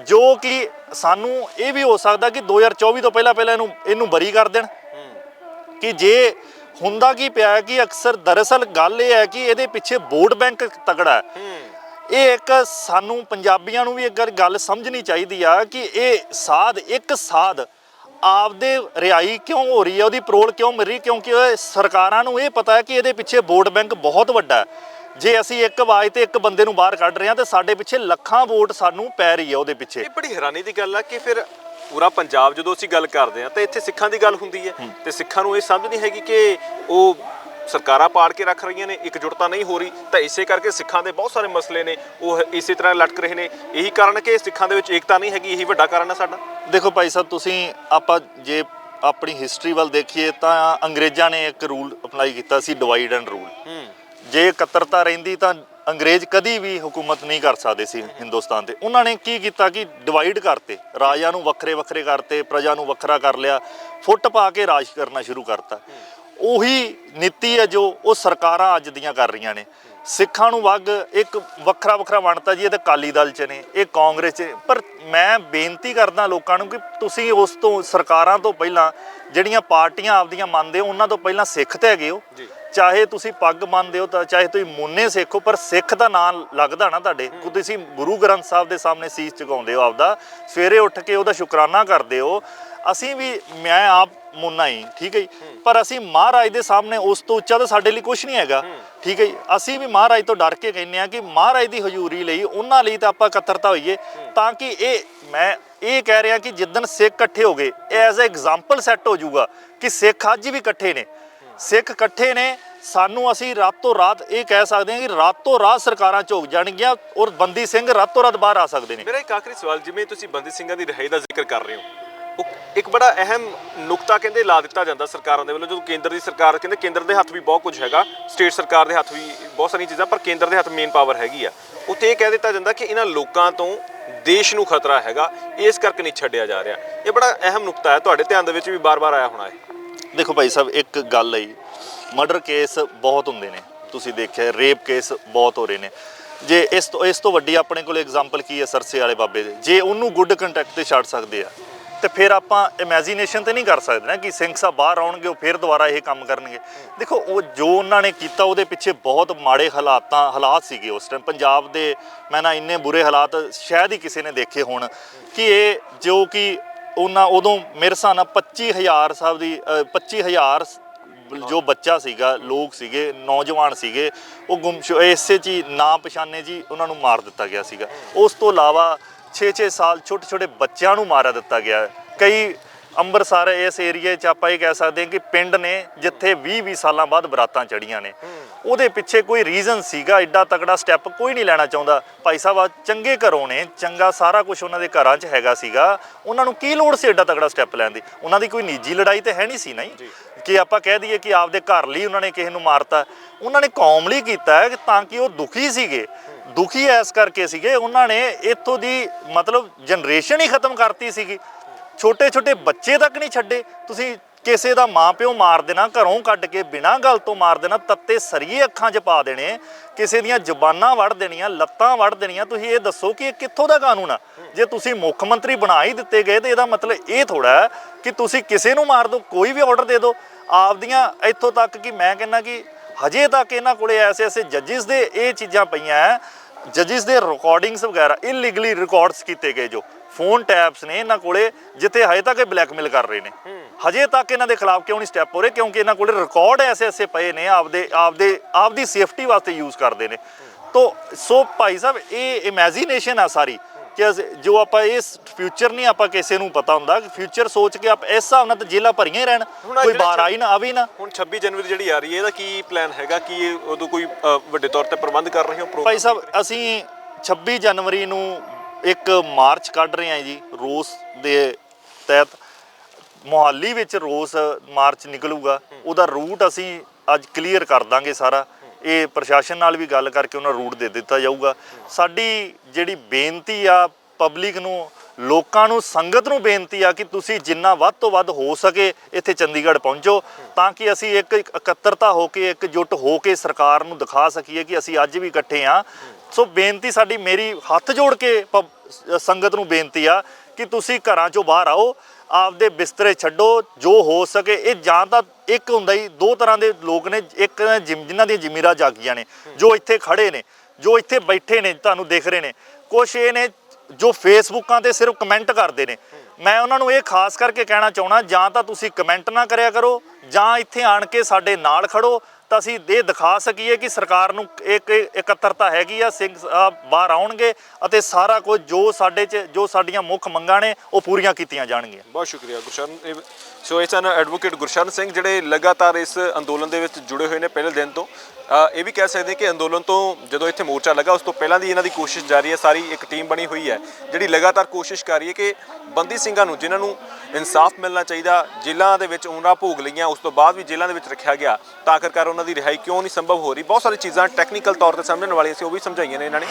ਜੋ ਕਿ ਸਾਨੂੰ ਇਹ ਵੀ ਹੋ ਸਕਦਾ ਕਿ 2024 ਤੋਂ ਪਹਿਲਾਂ ਇਹਨੂੰ ਬਰੀ ਕਰ ਦੇਣ। ਕਿ ਜੇ ਹੁੰਦਾ ਕੀ ਪਿਆ ਕਿ ਅਕਸਰ ਦਰਅਸਲ ਗੱਲ ਇਹ ਹੈ ਕਿ ਇਹਦੇ ਪਿੱਛੇ ਵੋਟ ਬੈਂਕ ਤਗੜਾ ਹੈ। ਇਹ ਇੱਕ ਸਾਨੂੰ ਪੰਜਾਬੀਆਂ ਨੂੰ ਵੀ ਇੱਕ ਗੱਲ ਸਮਝਣੀ ਚਾਹੀਦੀ ਆ ਕਿ ਇਹ ਇੱਕ ਸਾਧ ਆਪਦੇ ਰਿਹਾਈ ਕਿਉਂ ਹੋ ਰਹੀ ਹੈ, ਉਹਦੀ ਪੈਰੋਲ ਕਿਉਂ ਮਿਲ ਰਹੀ, ਕਿਉਂਕਿ ਸਰਕਾਰਾਂ ਨੂੰ ਇਹ ਪਤਾ ਹੈ ਕਿ ਇਹਦੇ ਪਿੱਛੇ ਵੋਟ ਬੈਂਕ ਬਹੁਤ ਵੱਡਾ ਹੈ। ਜੇ ਅਸੀਂ ਇੱਕ ਆਵਾਜ਼ ਤੇ ਇੱਕ ਬੰਦੇ ਨੂੰ ਬਾਹਰ ਕੱਢ ਰਹੇ ਹਾਂ ਤਾਂ ਸਾਡੇ ਪਿੱਛੇ ਲੱਖਾਂ ਵੋਟ ਸਾਨੂੰ ਪੈ ਰਹੀ ਹੈ ਉਹਦੇ ਪਿੱਛੇ। ਇਹ ਬੜੀ ਹੈਰਾਨੀ ਦੀ ਗੱਲ ਆ ਕਿ ਫਿਰ ਪੂਰਾ ਪੰਜਾਬ ਜਦੋਂ ਅਸੀਂ ਗੱਲ ਕਰਦੇ ਹਾਂ ਤਾਂ ਇੱਥੇ ਸਿੱਖਾਂ ਦੀ ਗੱਲ ਹੁੰਦੀ ਹੈ ਤੇ ਸਿੱਖਾਂ ਨੂੰ ਇਹ ਸਮਝ ਨਹੀਂ ਹੈਗੀ ਕਿ ਉਹ ਸਰਕਾਰਾਂ ਪਾੜ ਕੇ ਰੱਖ ਰਹੀਆਂ ਨੇ, ਇੱਕਜੁੱਟਤਾ ਨਹੀਂ ਹੋ ਰਹੀ। ਤਾਂ ਇਸੇ ਕਰਕੇ ਸਿੱਖਾਂ ਦੇ ਬਹੁਤ ਸਾਰੇ ਮਸਲੇ ਨੇ ਉਹ ਇਸੇ ਤਰ੍ਹਾਂ ਲਟਕ ਰਹੇ ਨੇ। ਇਹੀ ਕਾਰਨ ਕਿ ਸਿੱਖਾਂ ਦੇ ਵਿੱਚ ਏਕਤਾ ਨਹੀਂ ਹੈਗੀ, ਇਹੀ ਵੱਡਾ ਕਾਰਨ ਹੈ ਸਾਡਾ। ਦੇਖੋ ਭਾਈ ਸਾਹਿਬ, ਤੁਸੀਂ ਆਪਾਂ ਜੇ ਆਪਣੀ ਹਿਸਟਰੀ ਵੱਲ ਦੇਖੀਏ ਤਾਂ ਅੰਗਰੇਜ਼ਾਂ ਨੇ ਇੱਕ ਰੂਲ ਅਪਲਾਈ ਕੀਤਾ ਸੀ, ਡਿਵਾਈਡ ਐਂਡ ਰੂਲ। ਜੇ ਇਕੱਤਰਤਾ ਰਹਿੰਦੀ ਤਾਂ ਅੰਗਰੇਜ਼ ਕਦੀ ਵੀ ਹੁਕੂਮਤ ਨਹੀਂ ਕਰ ਸਕਦੇ ਸੀ ਹਿੰਦੁਸਤਾਨ ਤੇ। ਉਹਨਾਂ ਨੇ ਕੀ ਕੀਤਾ ਕਿ ਡਿਵਾਈਡ ਕਰਤੇ, ਰਾਜਿਆਂ ਨੂੰ ਵੱਖਰੇ ਵੱਖਰੇ ਕਰਤੇ, ਪ੍ਰਜਾ ਨੂੰ ਵੱਖਰਾ ਕਰ ਲਿਆ, ਫੁੱਟ ਪਾ ਕੇ ਰਾਜ ਕਰਨਾ ਸ਼ੁਰੂ ਕਰਤਾ। ਉਹੀ ਨੀਤੀ ਹੈ ਜੋ ਉਹ ਸਰਕਾਰਾਂ ਅੱਜ ਦੀਆਂ ਕਰ ਰਹੀਆਂ ਨੇ। ਸਿੱਖਾਂ ਨੂੰ ਵੱਗ ਇੱਕ ਵੱਖਰਾ ਵੱਖਰਾ ਵੰਡਤਾ ਜੀ, ਇਹ ਤਾਂ ਅਕਾਲੀ ਦਲ 'ਚ ਨੇ, ਇਹ ਕਾਂਗਰਸ 'ਚ। ਪਰ ਮੈਂ ਬੇਨਤੀ ਕਰਦਾ ਲੋਕਾਂ ਨੂੰ ਕਿ ਤੁਸੀਂ ਉਸ ਤੋਂ ਸਰਕਾਰਾਂ ਤੋਂ ਪਹਿਲਾਂ ਜਿਹੜੀਆਂ ਪਾਰਟੀਆਂ ਆਪਦੀਆਂ ਮੰਨਦੇ ਹੋ ਉਹਨਾਂ ਤੋਂ ਪਹਿਲਾਂ ਸਿੱਖ ਤੇ ਹੈਗੇ ਹੋ। ਚਾਹੇ ਤੁਸੀਂ ਪੱਗ ਮੰਨਦੇ ਹੋ ਤਾਂ ਚਾਹੇ ਤੁਸੀਂ ਮੁੰਨੇ ਸਿੱਖ ਹੋ, ਪਰ ਸਿੱਖ ਦਾ ਨਾਂ ਲੱਗਦਾ ਨਾ ਤੁਹਾਡੇ ਕੋਲ। ਤੁਸੀਂ ਗੁਰੂ ਗ੍ਰੰਥ ਸਾਹਿਬ ਦੇ ਸਾਹਮਣੇ ਸੀਸ ਝੁਕਾਉਂਦੇ ਹੋ, ਆਪਦਾ ਸਵੇਰੇ ਉੱਠ ਕੇ ਉਹਦਾ ਸ਼ੁਕਰਾਨਾ ਕਰਦੇ ਹੋ। ਅਸੀਂ ਵੀ, ਮੈਂ ਆਪ ਮੁੰਨਾ ਹੀ, ਠੀਕ ਹੈ ਜੀ, ਪਰ ਅਸੀਂ ਮਹਾਰਾਜ ਦੇ ਸਾਹਮਣੇ ਉਸ ਤੋਂ ਉੱਚਾ ਤਾਂ ਸਾਡੇ ਲਈ ਕੁਝ ਨਹੀਂ ਹੈਗਾ, ਠੀਕ ਹੈ ਜੀ। ਅਸੀਂ ਵੀ ਮਹਾਰਾਜ ਤੋਂ ਡਰ ਕੇ ਕਹਿੰਦੇ ਹਾਂ ਕਿ ਮਹਾਰਾਜ ਦੀ ਹਜ਼ੂਰੀ ਲਈ, ਉਹਨਾਂ ਲਈ ਤਾਂ ਆਪਾਂ ਇਕੱਤਰਤਾ ਹੋਈਏ, ਤਾਂ ਕਿ ਮੈਂ ਇਹ ਕਹਿ ਰਿਹਾ ਕਿ ਜਿੱਦਣ ਸਿੱਖ ਇਕੱਠੇ ਹੋ ਗਏ, ਐਜ਼ ਅ ਐਗਜ਼ਾਮਪਲ ਸੈੱਟ ਹੋ ਜਾਊਗਾ ਕਿ ਸਿੱਖ ਅੱਜ ਵੀ ਇਕੱਠੇ ਨੇ, ਸਿੱਖ ਇਕੱਠੇ ਨੇ। ਸਾਨੂੰ ਅਸੀਂ ਰਾਤੋਂ ਰਾਤ ਇਹ ਕਹਿ ਸਕਦੇ ਹਾਂ ਕਿ ਰਾਤੋਂ ਰਾਤ ਸਰਕਾਰਾਂ ਝੁਕ ਜਾਣਗੀਆਂ ਔਰ ਬੰਦੀ ਸਿੰਘ ਰਾਤੋਂ ਰਾਤ ਬਾਹਰ ਆ ਸਕਦੇ ਨੇ। ਮੇਰਾ ਇੱਕ ਆਖਰੀ ਸਵਾਲ, ਜਿਵੇਂ ਤੁਸੀਂ ਬੰਦੀ ਸਿੰਘਾਂ ਦੀ ਰਿਹਾਈ ਦਾ ਜ਼ਿਕਰ ਕਰ ਰਹੇ ਹੋ, ਉਹ ਇੱਕ ਬੜਾ ਅਹਿਮ ਨੁਕਤਾ ਕਹਿੰਦੇ ਲਾ ਦਿੱਤਾ ਜਾਂਦਾ ਸਰਕਾਰਾਂ ਦੇ ਵੱਲੋਂ, ਜਦੋਂ ਕੇਂਦਰ ਦੀ ਸਰਕਾਰ ਕਹਿੰਦੇ ਕੇਂਦਰ ਦੇ ਹੱਥ ਵੀ ਬਹੁਤ ਕੁਝ ਹੈਗਾ, ਸਟੇਟ ਸਰਕਾਰ ਦੇ ਹੱਥ ਵੀ ਬਹੁਤ ਸਾਰੀਆਂ ਚੀਜ਼ਾਂ, ਪਰ ਕੇਂਦਰ ਦੇ ਹੱਥ ਮੇਨ ਪਾਵਰ ਹੈਗੀ ਆ। ਉੱਥੇ ਇਹ ਕਹਿ ਦਿੱਤਾ ਜਾਂਦਾ ਕਿ ਇਹਨਾਂ ਲੋਕਾਂ ਤੋਂ ਦੇਸ਼ ਨੂੰ ਖਤਰਾ ਹੈਗਾ, ਇਸ ਕਰਕੇ ਨਹੀਂ ਛੱਡਿਆ ਜਾ ਰਿਹਾ। ਇਹ ਬੜਾ ਅਹਿਮ ਨੁਕਤਾ ਹੈ, ਤੁਹਾਡੇ ਧਿਆਨ ਦੇ ਵਿੱਚ ਵੀ ਵਾਰ-ਵਾਰ ਆਇਆ ਹੋਣਾ ਹੈ। ਦੇਖੋ ਭਾਈ ਸਾਹਿਬ, ਇੱਕ ਗੱਲ ਹੈ, ਮਰਡਰ ਕੇਸ ਬਹੁਤ ਹੁੰਦੇ ਨੇ, ਤੁਸੀਂ ਦੇਖਿਆ, ਰੇਪ ਕੇਸ ਬਹੁਤ ਹੋ ਰਹੇ ਨੇ। ਜੇ ਇਸ ਤੋਂ ਵੱਡੀ ਆਪਣੇ ਕੋਲ ਐਗਜ਼ਾਮਪਲ ਕੀ ਹੈ ਸਰਸੇ ਵਾਲੇ ਬਾਬੇ ਦੇ, ਜੇ ਉਹਨੂੰ ਗੁੱਡ ਕੰਟੈਕਟ ਤੇ ਛੱਡ ਸਕਦੇ ਆ ਤੇ ਫਿਰ ਆਪਾਂ ਇਮੈਜੀਨੇਸ਼ਨ ਤੇ ਨਹੀਂ ਕਰ ਸਕਦੇ ਨਾ ਕਿ ਸਿੰਘ ਸਾਹਿਬ ਬਾਹਰ ਆਉਣਗੇ ਉਹ ਫਿਰ ਦੁਬਾਰਾ ਇਹ ਕੰਮ ਕਰਨਗੇ। ਦੇਖੋ, ਉਹ ਜੋ ਉਹਨਾਂ ਨੇ ਕੀਤਾ ਉਹਦੇ ਪਿੱਛੇ ਬਹੁਤ ਮਾੜੇ ਹਾਲਾਤ ਸੀਗੇ ਉਸ ਟਾਈਮ ਪੰਜਾਬ ਦੇ। ਮੈਂ ਨਾ ਇੰਨੇ ਬੁਰੇ ਹਾਲਾਤ ਸ਼ਾਇਦ ਹੀ ਕਿਸੇ ਨੇ ਦੇਖੇ ਹੋਣ ਕਿ ਇਹ ਜੋ ਕਿ ਉਹਨਾਂ ਉਦੋਂ ਮੇਰੇ ਹਿਸਾਬ ਨਾਲ 25,000 ਜੋ ਬੱਚਾ ਸੀਗਾ, ਲੋਕ ਸੀਗੇ, ਨੌਜਵਾਨ ਸੀਗੇ, ਉਹ ਇਸੇ 'ਚ ਹੀ ਨਾ ਪਛਾਣੇ ਜੀ ਉਹਨਾਂ ਨੂੰ ਮਾਰ ਦਿੱਤਾ ਗਿਆ ਸੀਗਾ। ਉਸ ਤੋਂ ਇਲਾਵਾ 6-6 ਸਾਲ ਛੋਟੇ ਛੋਟੇ ਬੱਚਿਆਂ ਨੂੰ ਮਾਰਿਆ ਦਿੱਤਾ ਗਿਆ। ਕਈ ਅੰਮ੍ਰਿਤਸਰ ਇਸ ਏਰੀਏ 'ਚ ਆਪਾਂ ਇਹ ਕਹਿ ਸਕਦੇ ਹਾਂ ਕਿ ਪਿੰਡ ਨੇ ਜਿੱਥੇ 20-20 ਸਾਲਾਂ ਬਾਅਦ ਬਰਾਤਾਂ ਚੜ੍ਹੀਆਂ ਨੇ। ਉਹਦੇ ਪਿੱਛੇ ਕੋਈ ਰੀਜ਼ਨ ਸੀਗਾ, ਐਡਾ ਤਕੜਾ ਸਟੈਪ ਕੋਈ ਨਹੀਂ ਲੈਣਾ ਚਾਹੁੰਦਾ। ਭਾਈ ਸਾਹਿਬ ਚੰਗੇ ਘਰੋਂ ਨੇ, ਚੰਗਾ ਸਾਰਾ ਕੁਝ ਉਹਨਾਂ ਦੇ ਘਰਾਂ 'ਚ ਹੈਗਾ ਸੀਗਾ, ਉਹਨਾਂ ਨੂੰ ਕੀ ਲੋੜ ਸੀ ਐਡਾ ਤਕੜਾ ਸਟੈਪ ਲੈਣ ਦੀ? ਉਹਨਾਂ ਦੀ ਕੋਈ ਨਿੱਜੀ ਲੜਾਈ ਤੇ ਹੈ ਨਹੀਂ ਸੀ ਨਹੀਂ ਕਿ ਆਪਾਂ ਕਹਿ ਦਈਏ ਕਿ ਆਪਦੇ ਘਰ ਲਈ ਉਹਨਾਂ ਨੇ ਕਿਸੇ ਨੂੰ ਮਾਰਤਾ। ਉਹਨਾਂ ਨੇ ਕੌਮ ਲਈ ਕੀਤਾ ਹੈ ਤਾਂ ਕਿ ਉਹ ਦੁਖੀ ਸੀਗੇ, ਦੁਖੀ ਐਸ ਕਰਕੇ ਸੀਗੇ। ਉਹਨਾਂ ਨੇ ਇੱਥੋਂ ਦੀ ਮਤਲਬ ਜਨਰੇਸ਼ਨ ਹੀ ਖਤਮ ਕਰਤੀ ਸੀਗੀ, ਛੋਟੇ ਛੋਟੇ ਬੱਚੇ ਤੱਕ ਨਹੀਂ ਛੱਡੇ। ਤੁਸੀਂ ਕਿਸੇ ਦਾ ਮਾਂ ਪਿਓ ਮਾਰ ਦੇਣਾ, ਘਰੋਂ ਕੱਢ ਕੇ ਬਿਨਾਂ ਗੱਲ ਤੋਂ ਮਾਰ ਦੇਣਾ, ਤੱਤੇ ਸਰੀਏ ਅੱਖਾਂ 'ਚ ਪਾ ਦੇਣੇ, ਕਿਸੇ ਦੀਆਂ ਜ਼ੁਬਾਨਾਂ ਵੱਢ ਦੇਣੀਆਂ, ਲੱਤਾਂ ਵੱਢ ਦੇਣੀਆਂ। ਤੁਸੀਂ ਇਹ ਦੱਸੋ ਕਿ ਇਹ ਕਿੱਥੋਂ ਦਾ ਕਾਨੂੰਨ ਆ? ਜੇ ਤੁਸੀਂ ਮੁੱਖ ਮੰਤਰੀ ਬਣਾ ਹੀ ਦਿੱਤੇ ਗਏ ਤਾਂ ਇਹਦਾ ਮਤਲਬ ਇਹ ਥੋੜ੍ਹਾ ਹੈ ਕਿ ਤੁਸੀਂ ਕਿਸੇ ਨੂੰ ਮਾਰ ਦਿਓ, ਕੋਈ ਵੀ ਆਰਡਰ ਦੇ ਦਿਓ ਆਪਦੀਆਂ। ਇੱਥੋਂ ਤੱਕ ਕਿ ਮੈਂ ਕਹਿੰਦਾ ਕਿ ਹਜੇ ਤੱਕ ਇਹਨਾਂ ਕੋਲੇ ਐਸੇ ਜੱਜਿਸ ਦੇ ਇਹ ਚੀਜ਼ਾਂ ਪਈਆਂ, ਜੱਜਿਸ ਦੇ ਰਿਕਾਰਡਿੰਗਸ ਵਗੈਰਾ ਇਲੀਗਲੀ ਰਿਕਾਰਡਸ ਕੀਤੇ ਗਏ, ਜੋ ਫੋਨ ਟੈਪਸ ਨੇ ਇਹਨਾਂ ਕੋਲੇ, ਜਿੱਥੇ ਹਜੇ ਤੱਕ ਇਹ ਬਲੈਕਮੇਲ ਕਰ ਰਹੇ ਨੇ। ਹਜੇ ਤੱਕ ਇਹਨਾਂ ਦੇ ਖਿਲਾਫ ਕਿਉਂ ਨਹੀਂ ਸਟੈਪ ਹੋ ਰਹੇ? ਕਿਉਂਕਿ ਇਹਨਾਂ ਕੋਲੇ ਰਿਕਾਰਡ ਐਸੇ ਪਏ ਨੇ, ਆਪਦੀ ਸੇਫਟੀ ਵਾਸਤੇ ਯੂਜ਼ ਕਰਦੇ ਨੇ। ਸੋ ਭਾਈ ਸਾਹਿਬ, ਇਹ ਇਮੈਜੀਨੇਸ਼ਨ ਆ ਸਾਰੀ ਕਿ ਜੋ ਆਪਾਂ ਇਸ ਫਿਊਚਰ ਨਹੀਂ ਆਪਾਂ ਕਿਸੇ ਨੂੰ ਪਤਾ ਹੁੰਦਾ ਕਿ ਫਿਊਚਰ ਸੋਚ ਕੇ ਆਪ ਇਸ ਹਿਸਾਬ ਨਾਲ ਤਾਂ ਜੇਲਾਂ ਭਰੀਆਂ ਹੀ ਰਹਿਣ, ਕੋਈ ਬਾਹਰ ਆਈ ਨਾ ਆਵੇ ਨਾ। ਹੁਣ 26 ਜਨਵਰੀ ਜਿਹੜੀ ਆ ਰਹੀ ਹੈ, ਇਹਦਾ ਕੀ ਪਲਾਨ ਹੈਗਾ? ਕਿ ਉਦੋਂ ਕੋਈ ਵੱਡੇ ਤੌਰ ਤੇ ਪ੍ਰਬੰਧ ਕਰ ਰਹੇ ਹੋ? ਭਾਈ ਸਾਹਿਬ, ਅਸੀਂ 26 ਜਨਵਰੀ ਨੂੰ ਇੱਕ ਮਾਰਚ ਕੱਢ ਰਹੇ ਹਾਂ ਜੀ, ਰੋਸ ਦੇ ਤਹਿਤ। ਮੁਹਾਲੀ ਵਿੱਚ ਰੋਸ ਮਾਰਚ ਨਿਕਲੂਗਾ, ਉਹਦਾ ਰੂਟ ਅਸੀਂ ਅੱਜ ਕਲੀਅਰ ਕਰ ਦਾਂਗੇ ਸਾਰਾ। ਇਹ ਪ੍ਰਸ਼ਾਸਨ ਨਾਲ ਵੀ ਗੱਲ ਕਰਕੇ ਉਹਨਾਂ ਰੂਟ ਦੇ ਦਿੱਤਾ ਜਾਊਗਾ। ਸਾਡੀ ਜਿਹੜੀ ਬੇਨਤੀ ਆ ਪਬਲਿਕ ਨੂੰ, ਲੋਕਾਂ ਨੂੰ, ਸੰਗਤ ਨੂੰ ਬੇਨਤੀ ਆ ਕਿ ਤੁਸੀਂ ਜਿੰਨਾ ਵੱਧ ਤੋਂ ਵੱਧ ਹੋ ਸਕੇ ਇੱਥੇ ਚੰਡੀਗੜ੍ਹ ਪਹੁੰਚੋ, ਤਾਂ ਕਿ ਅਸੀਂ ਇੱਕ ਇਕੱਤਰਤਾ ਹੋ ਕੇ, ਇਕਜੁੱਟ ਹੋ ਕੇ ਸਰਕਾਰ ਨੂੰ ਦਿਖਾ ਸਕੀਏ ਕਿ ਅਸੀਂ ਅੱਜ ਵੀ ਇਕੱਠੇ ਹਾਂ। ਸੋ ਬੇਨਤੀ ਸਾਡੀ, ਮੇਰੀ ਹੱਥ ਜੋੜ ਕੇ ਸੰਗਤ ਨੂੰ ਬੇਨਤੀ ਆ ਕਿ ਤੁਸੀਂ ਘਰਾਂ 'ਚੋਂ ਬਾਹਰ ਆਓ, ਆਪਦੇ ਬਿਸਤਰੇ ਛੱਡੋ ਜੋ ਹੋ ਸਕੇ। ਇਹ ਜਾਂ ਤਾਂ ਇੱਕ ਹੁੰਦਾ ਹੀ, ਦੋ ਤਰ੍ਹਾਂ ਦੇ ਲੋਕ ਨੇ, ਇੱਕ ਜਿਨ੍ਹਾਂ ਦੀਆਂ ਜ਼ਮੀਰਾਂ ਜਾਗੀਆਂ ਨੇ, ਜੋ ਇੱਥੇ ਖੜੇ ਨੇ, ਜੋ ਇੱਥੇ ਬੈਠੇ ਨੇ, ਤੁਹਾਨੂੰ ਦਿਖ ਰਹੇ ਨੇ। ਕੁਛ ਇਹ ਨੇ ਜੋ ਫੇਸਬੁੱਕਾਂ ਤੇ ਸਿਰਫ ਕਮੈਂਟ ਕਰਦੇ ਨੇ। ਮੈਂ ਉਹਨਾਂ ਨੂੰ ਇਹ ਖਾਸ ਕਰਕੇ ਕਹਿਣਾ ਚਾਹੁੰਦਾ, ਜਾਂ ਤਾਂ ਤੁਸੀਂ ਕਮੈਂਟ ਨਾ ਕਰਿਆ ਕਰੋ, ਜਾਂ ਇੱਥੇ ਆਣ ਕੇ ਸਾਡੇ ਨਾਲ ਖੜੋ, ਤਾਂ ਅਸੀਂ ਇਹ ਦਿਖਾ ਸਕੀਏ ਕਿ ਸਰਕਾਰ ਨੂੰ ਇੱਕ ਇਕੱਤਰਤਾ ਹੈਗੀ ਆ। ਸਿੰਘ ਸਾਹਿਬ ਬਾਹਰ ਆਉਣਗੇ ਅਤੇ ਸਾਰਾ ਕੁਝ ਜੋ ਸਾਡੇ 'ਚ, ਜੋ ਸਾਡੀਆਂ ਮੁੱਖ ਮੰਗਾਂ ਨੇ, ਉਹ ਪੂਰੀਆਂ ਕੀਤੀਆਂ ਜਾਣਗੀਆਂ। ਬਹੁਤ ਸ਼ੁਕਰੀਆ ਗੁਰਸ਼ਰਨ। ਸੋ ਇਹ ਸਨ ਐਡਵੋਕੇਟ ਗੁਰਸ਼ਰਨ ਸਿੰਘ, ਜਿਹੜੇ ਲਗਾਤਾਰ ਇਸ ਅੰਦੋਲਨ ਦੇ ਵਿੱਚ ਜੁੜੇ ਹੋਏ ਨੇ ਪਹਿਲੇ ਦਿਨ ਤੋਂ। ਇਹ ਵੀ ਕਹਿ ਸਕਦੇ ਕਿ ਅੰਦੋਲਨ ਤੋਂ ਜਦੋਂ ਇੱਥੇ ਮੋਰਚਾ ਲੱਗਾ ਉਸ ਤੋਂ ਪਹਿਲਾਂ ਦੀ ਇਹਨਾਂ ਦੀ ਕੋਸ਼ਿਸ਼ ਜਾਰੀ ਹੈ। ਸਾਰੀ ਇੱਕ ਟੀਮ ਬਣੀ ਹੋਈ ਹੈ ਜਿਹੜੀ ਲਗਾਤਾਰ ਕੋਸ਼ਿਸ਼ ਕਰ ਰਹੀ ਹੈ ਕਿ ਬੰਦੀ ਸਿੰਘਾਂ ਨੂੰ, ਜਿਨ੍ਹਾਂ ਨੂੰ ਇਨਸਾਫ ਮਿਲਣਾ ਚਾਹੀਦਾ, ਜੇਲ੍ਹਾਂ ਦੇ ਵਿੱਚ ਉਮਰਾਂ ਭੋਗ ਲਈਆਂ, ਉਸ ਤੋਂ ਬਾਅਦ ਵੀ ਜੇਲ੍ਹਾਂ ਦੇ ਵਿੱਚ ਰੱਖਿਆ ਗਿਆ, ਤਾਂ ਆਖਰਕਾਰ ਉਹਨਾਂ ਦੀ ਰਿਹਾਈ ਕਿਉਂ ਨਹੀਂ ਸੰਭਵ ਹੋ ਰਹੀ। ਬਹੁਤ ਸਾਰੀ ਚੀਜ਼ਾਂ ਟੈਕਨੀਕਲ ਤੌਰ ਤੇ ਸਮਝਣ ਵਾਲੀਆਂ ਸੀ, ਉਹ ਵੀ ਸਮਝਾਈਆਂ ਨੇ ਇਹਨਾਂ ਨੇ।